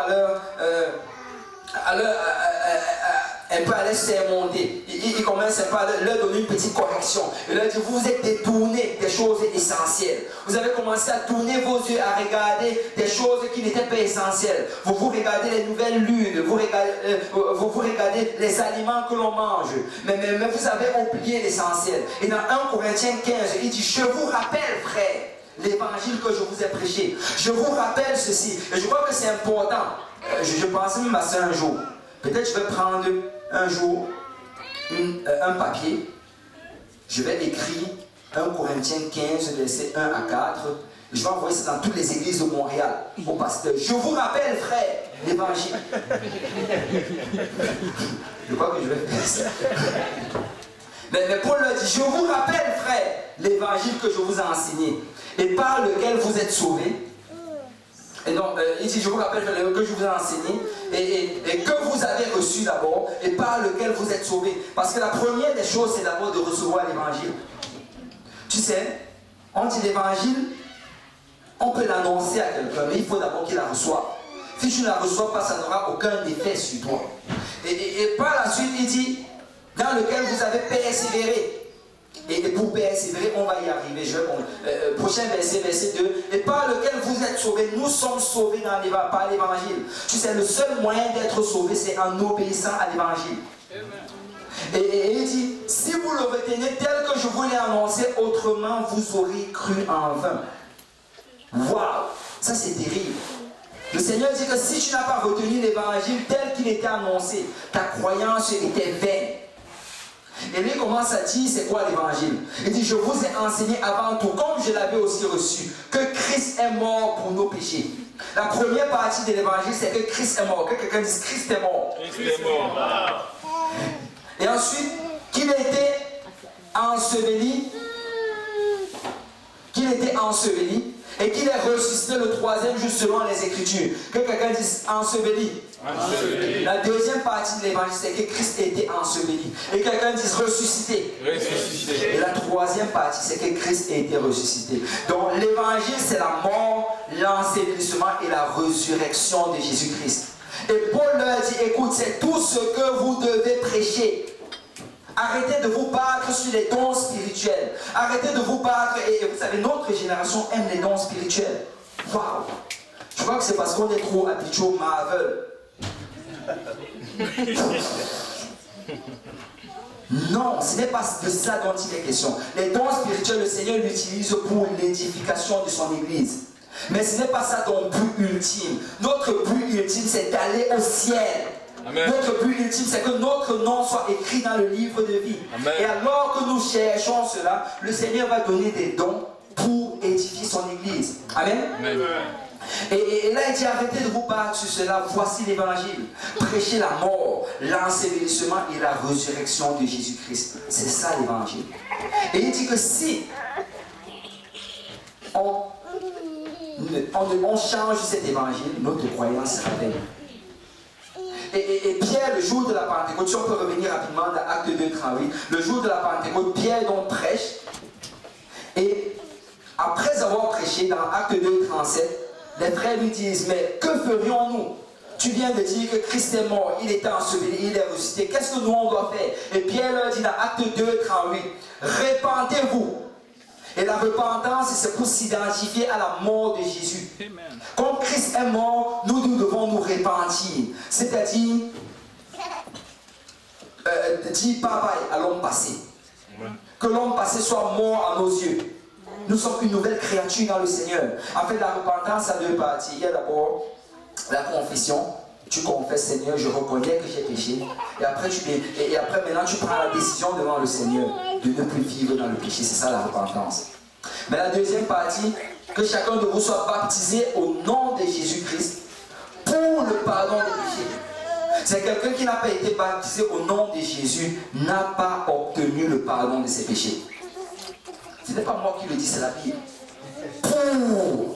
un peu à les sermonter. Il commence par leur donner une petite correction. Il leur dit, vous êtes détournés des choses essentielles. Vous avez commencé à tourner vos yeux, à regarder des choses qui n'étaient pas essentielles. Vous regardez les nouvelles lunes, vous regardez les aliments que l'on mange. Mais vous avez oublié l'essentiel. Et dans 1 Corinthiens 15, il dit, je vous rappelle, frère, l'évangile que je vous ai prêché. Je vous rappelle ceci. Et je crois que c'est important. Je pensais même à ça un jour. Peut-être je vais prendre un jour un papier. Je vais écrire 1 Corinthiens 15, versets 1 à 4. Je vais envoyer ça dans toutes les églises de Montréal au pasteur. Je vous rappelle, frère, l'évangile. Je crois que je vais faire ça. Mais Paul leur dit, je vous rappelle, frère, l'évangile que je vous ai enseigné et par lequel vous êtes sauvés. Et donc, il dit, je vous rappelle que je vous ai enseigné et que vous avez reçu reçu d'abord et par lequel vous êtes sauvés. Parce que la première des choses, c'est d'abord de recevoir l'évangile. Tu sais, on dit l'évangile, on peut l'annoncer à quelqu'un, mais il faut d'abord qu'il la reçoive. Si tu ne la reçois pas, ça n'aura aucun effet sur toi. Et par la suite, il dit, dans lequel vous avez persévéré. Et pour persévérer, on va y arriver. Prochain verset, verset 2. Et par lequel vous êtes sauvés, nous sommes sauvés par l'évangile. Tu sais, le seul moyen d'être sauvé, c'est en obéissant à l'évangile. Et il dit, si vous le retenez tel que je vous l'ai annoncé, autrement vous aurez cru en vain. Waouh, ça c'est terrible. Le Seigneur dit que si tu n'as pas retenu l'évangile tel qu'il était annoncé, ta croyance était vaine. Et lui commence à dire, c'est quoi l'évangile? Il dit, je vous ai enseigné avant tout, comme je l'avais aussi reçu, que Christ est mort pour nos péchés. La première partie de l'évangile, c'est que Christ est mort. Que quelqu'un dise, Christ est mort. Christ est mort. Et ensuite, qu'il était enseveli, et qu'il est ressuscité le troisième jour selon les Écritures. Que quelqu'un dise enseveli. La deuxième partie de l'évangile, c'est que Christ était enseveli. Et quelqu'un dise ressuscité. Et la troisième partie, c'est que Christ a été ressuscité. Donc l'évangile, c'est la mort, l'ensevelissement et la résurrection de Jésus-Christ. Et Paul leur dit, écoute, c'est tout ce que vous devez prêcher. Arrêtez de vous battre sur les dons spirituels. Arrêtez de vous battre. Et vous savez, notre génération aime les dons spirituels. Waouh! Je crois que c'est parce qu'on est trop habitué au Marvel. Non, ce n'est pas de ça dont il est question. Les dons spirituels, le Seigneur l'utilise pour l'édification de son Église. Mais ce n'est pas ça ton but ultime. Notre but ultime, c'est d'aller au ciel. Amen. Notre but ultime, c'est que notre nom soit écrit dans le livre de vie. Amen. Et alors que nous cherchons cela, le Seigneur va donner des dons pour édifier son Église. Amen. Amen. Et là, il dit, arrêtez de vous battre sur cela. Voici l'évangile. Prêchez la mort, l'ensevelissement et la résurrection de Jésus-Christ. C'est ça l'évangile. Et il dit que si on change cet évangile, notre croyance sera vaine. Et Pierre, le jour de la Pentecôte, si on peut revenir rapidement dans Acte 2:38, le jour de la Pentecôte, Pierre donc prêche. Et après avoir prêché dans Acte 2:37, les frères lui disent, mais que ferions-nous? Tu viens de dire que Christ est mort, il est enseveli, il est ressuscité. Qu'est-ce que nous on doit faire? Et Pierre leur dit dans Acte 2:38, répentez-vous. Et la repentance, c'est pour s'identifier à la mort de Jésus. Amen. Comme Christ est mort, nous devons nous repentir. C'est-à-dire, dire bye bye à l'homme passé. Amen. Que l'homme passé soit mort à nos yeux. Nous sommes une nouvelle créature dans le Seigneur. En fait, la repentance a deux parties. Il y a d'abord la confession. Tu confesses, Seigneur, je reconnais que j'ai péché. Et après, maintenant, tu prends la décision devant le Seigneur de ne plus vivre dans le péché. C'est ça la repentance. Mais la deuxième partie, que chacun de vous soit baptisé au nom de Jésus-Christ pour le pardon des péchés. C'est quelqu'un qui n'a pas été baptisé au nom de Jésus, n'a pas obtenu le pardon de ses péchés. Ce n'est pas moi qui le dis, c'est la Bible. Pour.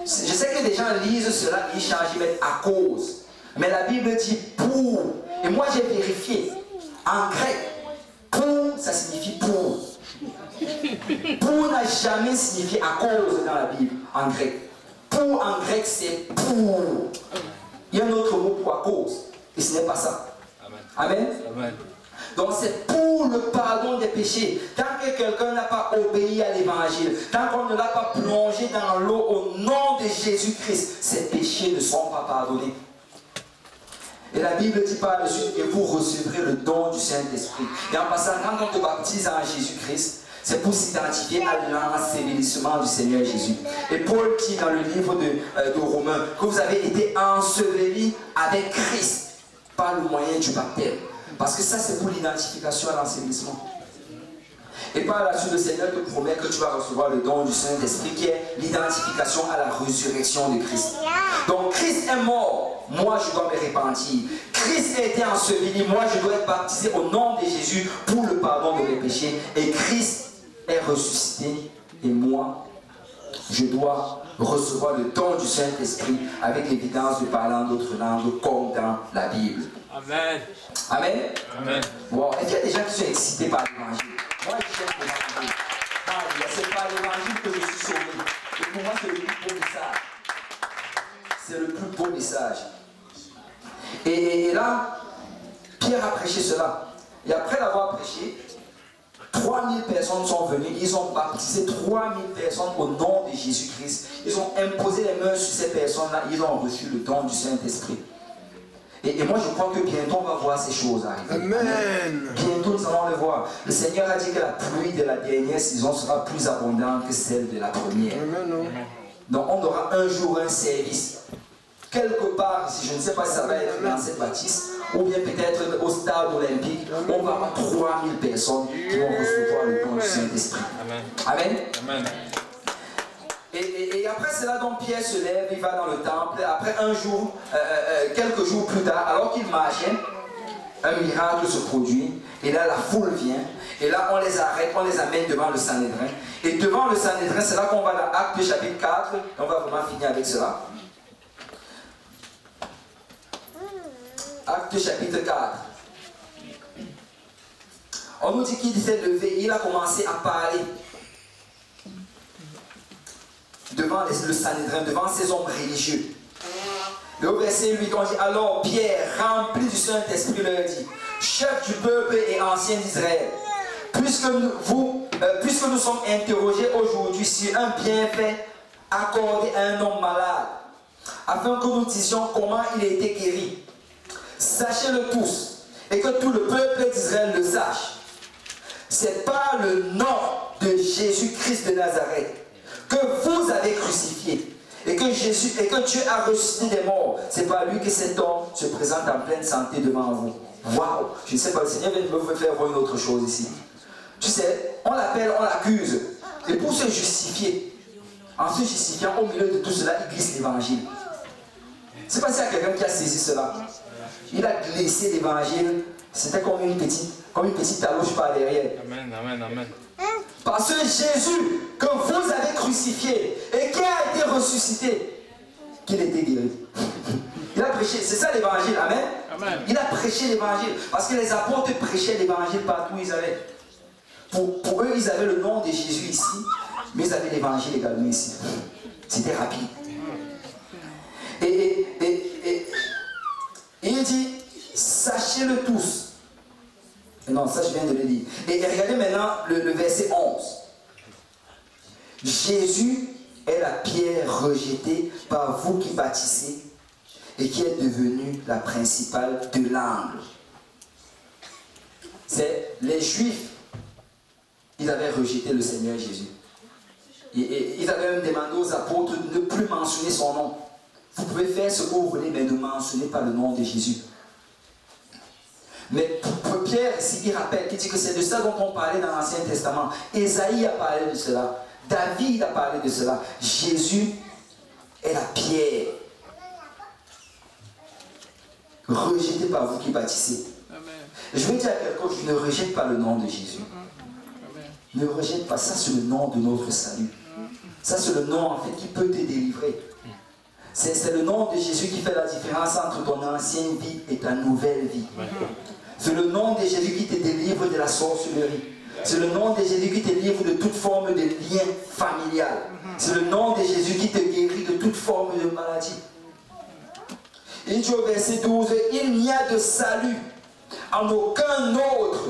Je sais que des gens lisent cela, ils changent, ils mettent à cause. Mais la Bible dit pour. Et moi j'ai vérifié. En grec, pour, ça signifie pour. Pour n'a jamais signifié à cause dans la Bible, en grec. Pour en grec, c'est pour. Il y a un autre mot pour à cause. Et ce n'est pas ça. Amen. Amen. Donc c'est pour le pardon des péchés. Tant que quelqu'un n'a pas obéi à l'évangile, tant qu'on ne l'a pas plongé dans l'eau au nom de Jésus-Christ, ses péchés ne seront pas pardonnés. Et la Bible dit par la suite que vous recevrez le don du Saint-Esprit. Et en passant, quand on te baptise en Jésus-Christ, c'est pour s'identifier à l'ensevelissement du Seigneur Jésus. Et Paul dit dans le livre de Romains que vous avez été ensevelis avec Christ par le moyen du baptême. Parce que ça, c'est pour l'identification à l'ensevelissement. Et par la suite, le Seigneur te promet que tu vas recevoir le don du Saint-Esprit qui est l'identification à la résurrection de Christ. Donc, Christ est mort, moi je dois me repentir. Christ a été enseveli, moi je dois être baptisé au nom de Jésus pour le pardon de mes péchés. Et Christ est ressuscité et moi je dois recevoir le don du Saint-Esprit avec l'évidence de parler en d'autres langues comme dans la Bible. Amen. Amen. Amen. Wow. Est-ce qu'il y a des gens qui sont excités par l'évangile? Moi, je cherche l'évangile. C'est par l'évangile que je suis sauvé. Et pour moi, c'est le plus beau message. C'est le plus beau message. Et là, Pierre a prêché cela. Et après l'avoir prêché, 3000 personnes sont venues, ils ont baptisé 3000 personnes au nom de Jésus-Christ. Ils ont imposé les mains sur ces personnes-là, ils ont reçu le don du Saint-Esprit. Et moi je crois que bientôt on va voir ces choses arriver. Amen. Bientôt nous allons le voir. Le Seigneur a dit que la pluie de la dernière saison sera plus abondante que celle de la première. Amen. Donc on aura un jour un service. Quelque part ici, je ne sais pas si ça va être dans cette bâtisse, ou bien peut-être au stade olympique, on va avoir 3000 personnes qui vont recevoir le don du Saint-Esprit. Amen. Amen. Amen. Et après cela, donc Pierre se lève, il va dans le temple. Après un jour, quelques jours plus tard, alors qu'il marchait, un miracle se produit. Et là, la foule vient. Et là, on les arrête, on les amène devant le Sanhédrin. Et devant le Sanhédrin, c'est là qu'on va dans Actes chapitre 4. Et on va vraiment finir avec cela. Actes chapitre 4. On nous dit qu'il s'est levé, il a commencé à parler devant le Sanhédrin, devant ces hommes religieux. Et au verset 8, on dit, alors Pierre, rempli du Saint-Esprit, leur dit, chef du peuple et ancien d'Israël, puisque nous sommes interrogés aujourd'hui sur un bienfait accordé à un homme malade, afin que nous disions comment il a été guéri. Sachez-le tous, et que tout le peuple d'Israël le sache. C'est par le nom de Jésus-Christ de Nazareth que vous avez crucifié, et que Dieu a ressuscité des morts. C'est par lui que cet homme se présente en pleine santé devant vous. Waouh! Je ne sais pas, le Seigneur vient de me faire voir une autre chose ici. Tu sais, on l'appelle, on l'accuse. Et pour se justifier, en se justifiant au milieu de tout cela, il glisse l'évangile. C'est pas s'il y a quelqu'un qui a saisi cela. Il a glissé l'évangile, c'était comme une petite talouche par derrière. Amen, amen, amen. Parce que Jésus, que vous avez crucifié et qui a été ressuscité, qu'il était guéri. Il a prêché, c'est ça l'évangile, amen. Amen. Il a prêché l'évangile, parce que les apôtres prêchaient l'évangile partout où ils allaient. Pour eux, ils avaient le nom de Jésus ici, mais ils avaient l'évangile également ici. C'était rapide. Et il dit, sachez-le tous. Non, ça je viens de le dire. Et regardez maintenant le verset 11. Jésus est la pierre rejetée par vous qui bâtissez et qui est devenue la principale de l'angle. C'est les Juifs, ils avaient rejeté le Seigneur Jésus. Et ils avaient même demandé aux apôtres de ne plus mentionner son nom. Vous pouvez faire ce que vous voulez, mais ne mentionnez pas le nom de Jésus. Mais pour Pierre, ici, il rappelle, il dit que c'est de ça dont on parlait dans l'Ancien Testament. Ésaïe a parlé de cela. David a parlé de cela. Jésus est la pierre rejetée par vous qui bâtissez. Amen. Je veux dire à quelqu'un, je ne rejette pas le nom de Jésus. Amen. Ne rejette pas, ça c'est le nom de notre salut. Ça c'est le nom en fait qui peut te délivrer. C'est le nom de Jésus qui fait la différence entre ton ancienne vie et ta nouvelle vie. C'est le nom de Jésus qui te délivre de la sorcellerie. C'est le nom de Jésus qui te délivre de toute forme de lien familial. C'est le nom de Jésus qui te guérit de toute forme de maladie. Il dit au verset 12, il n'y a de salut en aucun autre,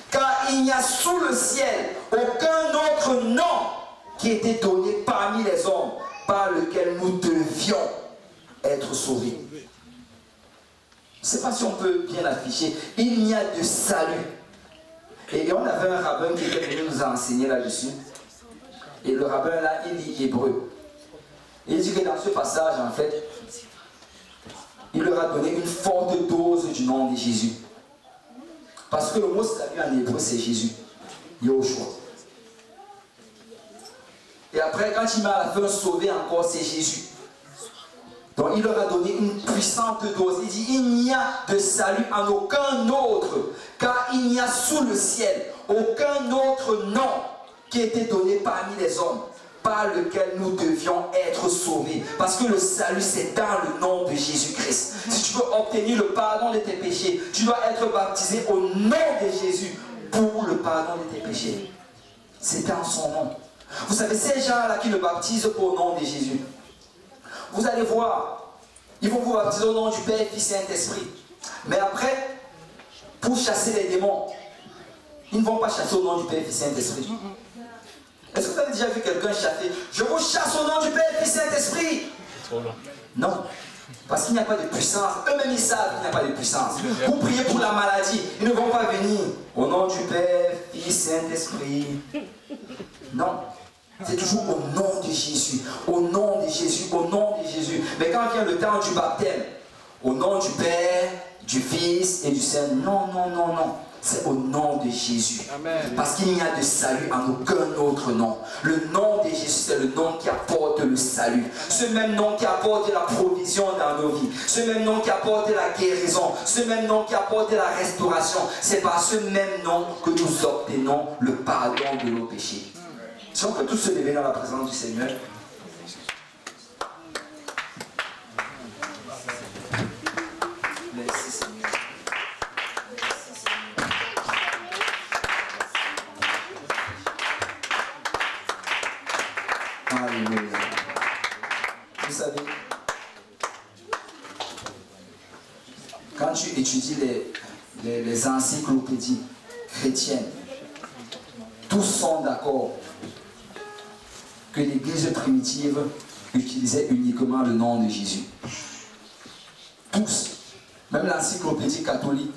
car il n'y a sous le ciel aucun autre nom qui ait été donné parmi les hommes par lequel nous devions être sauvés. Je ne sais pas si on peut bien l'afficher. Il n'y a de salut. Et on avait un rabbin qui était venu nous enseigner là-dessus. Et le rabbin là, il dit hébreu. Et il dit que dans ce passage, en fait, il leur a donné une forte dose du nom de Jésus. Parce que le mot salut en hébreu, c'est Jésus. Yahushua. Et après, quand il m'a à la fin sauvé encore, c'est Jésus. Donc il leur a donné une puissante dose. Il dit, il n'y a de salut en aucun autre, car il n'y a sous le ciel aucun autre nom qui a été donné parmi les hommes, par lequel nous devions être sauvés. Parce que le salut, c'est dans le nom de Jésus-Christ. Si tu veux obtenir le pardon de tes péchés, tu dois être baptisé au nom de Jésus pour le pardon de tes péchés. C'est dans son nom. Vous savez, ces gens-là qui le baptisent au nom de Jésus, vous allez voir, ils vont vous baptiser au nom du Père, Fils et Saint-Esprit. Mais après, pour chasser les démons, ils ne vont pas chasser au nom du Père, Fils et Saint-Esprit. Est-ce que vous avez déjà vu quelqu'un chasser? Je vous chasse au nom du Père, Fils et Saint-Esprit. Non. Parce qu'il n'y a pas de puissance. Eux-mêmes, ils savent qu'il n'y a pas de puissance. Vous priez pour la maladie, ils ne vont pas venir. Au nom du Père, Fils et Saint-Esprit. Non. C'est toujours au nom de Jésus. Au nom de Jésus. Au nom de Jésus. Mais quand vient le temps du baptême, au nom du Père, du Fils et du Saint. Non, non, non, non. C'est au nom de Jésus. Amen. Parce qu'il n'y a de salut en aucun autre nom. Le nom de Jésus, c'est le nom qui apporte le salut. Ce même nom qui apporte la provision dans nos vies. Ce même nom qui apporte la guérison. Ce même nom qui apporte la restauration. C'est par ce même nom que nous obtenons le pardon de nos péchés. Si on peut tous se lever dans la présence du Seigneur. Merci Seigneur. Alléluia. Vous savez, quand tu étudies les encyclopédies chrétiennes, tous sont d'accord que l'Église primitive utilisait uniquement le nom de Jésus. Tous. Même l'encyclopédie catholique,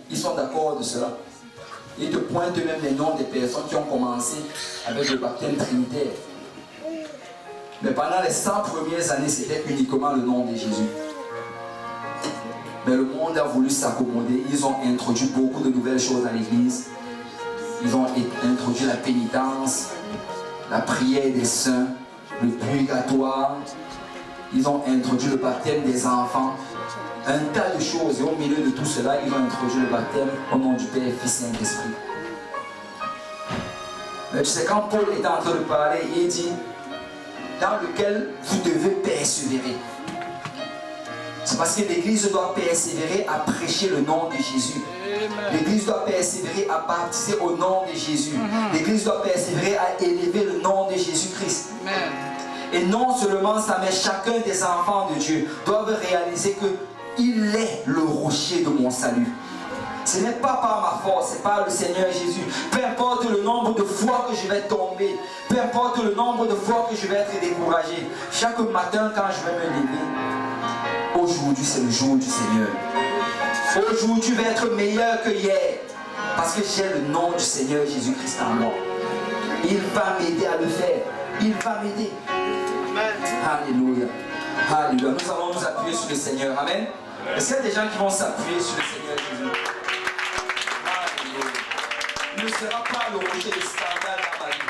ils sont d'accord de cela. Ils te pointent même les noms des personnes qui ont commencé avec le baptême trinitaire. Mais pendant les 100 premières années, c'était uniquement le nom de Jésus. Mais le monde a voulu s'accommoder. Ils ont introduit beaucoup de nouvelles choses dans l'Église. Ils ont introduit la pénitence, la prière des saints, le purgatoire. Ils ont introduit le baptême des enfants. Un tas de choses. Et au milieu de tout cela, ils ont introduit le baptême au nom du Père, Fils et Saint-Esprit. Mais tu sais, quand Paul est en train de parler, il dit, dans lequel vous devez persévérer. C'est parce que l'Église doit persévérer à prêcher le nom de Jésus. L'Église doit persévérer à baptiser au nom de Jésus. L'Église doit persévérer à élever le nom de Jésus-Christ. Et non seulement ça, mais chacun des enfants de Dieu doivent réaliser qu'il est le rocher de mon salut. Ce n'est pas par ma force, c'est par le Seigneur Jésus. Peu importe le nombre de fois que je vais tomber, peu importe le nombre de fois que je vais être découragé, chaque matin quand je vais me lever, aujourd'hui c'est le jour du Seigneur. Aujourd'hui je vais être meilleur que hier, parce que j'ai le nom du Seigneur Jésus-Christ en moi. Il va m'aider à le faire. Il va m'aider. Alléluia. Alléluia. Nous allons nous appuyer sur le Seigneur. Amen. Est-ce qu'il y a des gens qui vont s'appuyer sur le Seigneur Jésus? Il ne sera pas le rocher de scandale dans ma vie.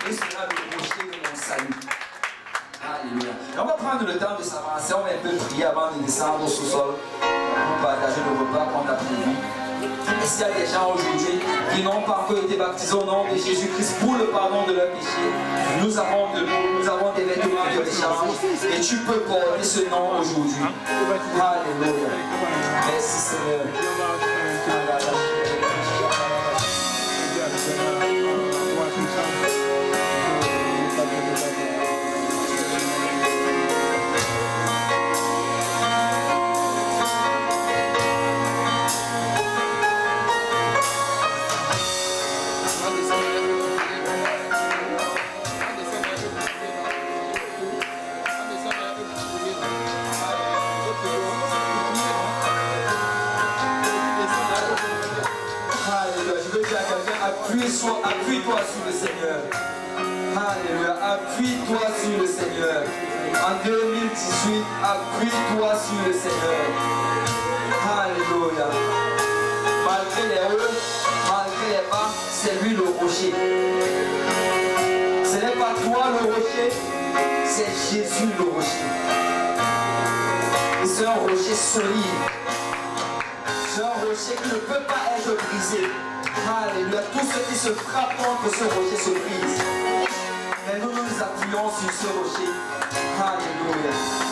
Il sera le rocher de mon salut. Alléluia. Et on va prendre le temps de s'avancer. On va un peu prier avant de descendre au sous-sol pour partager le repas qu'on a prévu. Est-ce qu'il y a des gens aujourd'hui qui n'ont pas encore été baptisés au nom de Jésus-Christ pour le pardon de leurs péchés? Nous avons des vêtements de rechange et tu peux porter ce nom aujourd'hui. Alléluia. Merci Seigneur. Appuie-toi sur le Seigneur. Alléluia. Appuie-toi sur le Seigneur. En 2018, appuie-toi sur le Seigneur. Alléluia. Malgré les hauts, malgré les bas, c'est lui le rocher. Ce n'est pas toi le rocher, c'est Jésus le rocher. Et c'est un rocher solide. C'est un rocher qui ne peut pas être brisé. Alléluia. Tout ce qui se frappe contre ce rocher se brise. Mais nous nous appuyons sur ce rocher. Alléluia.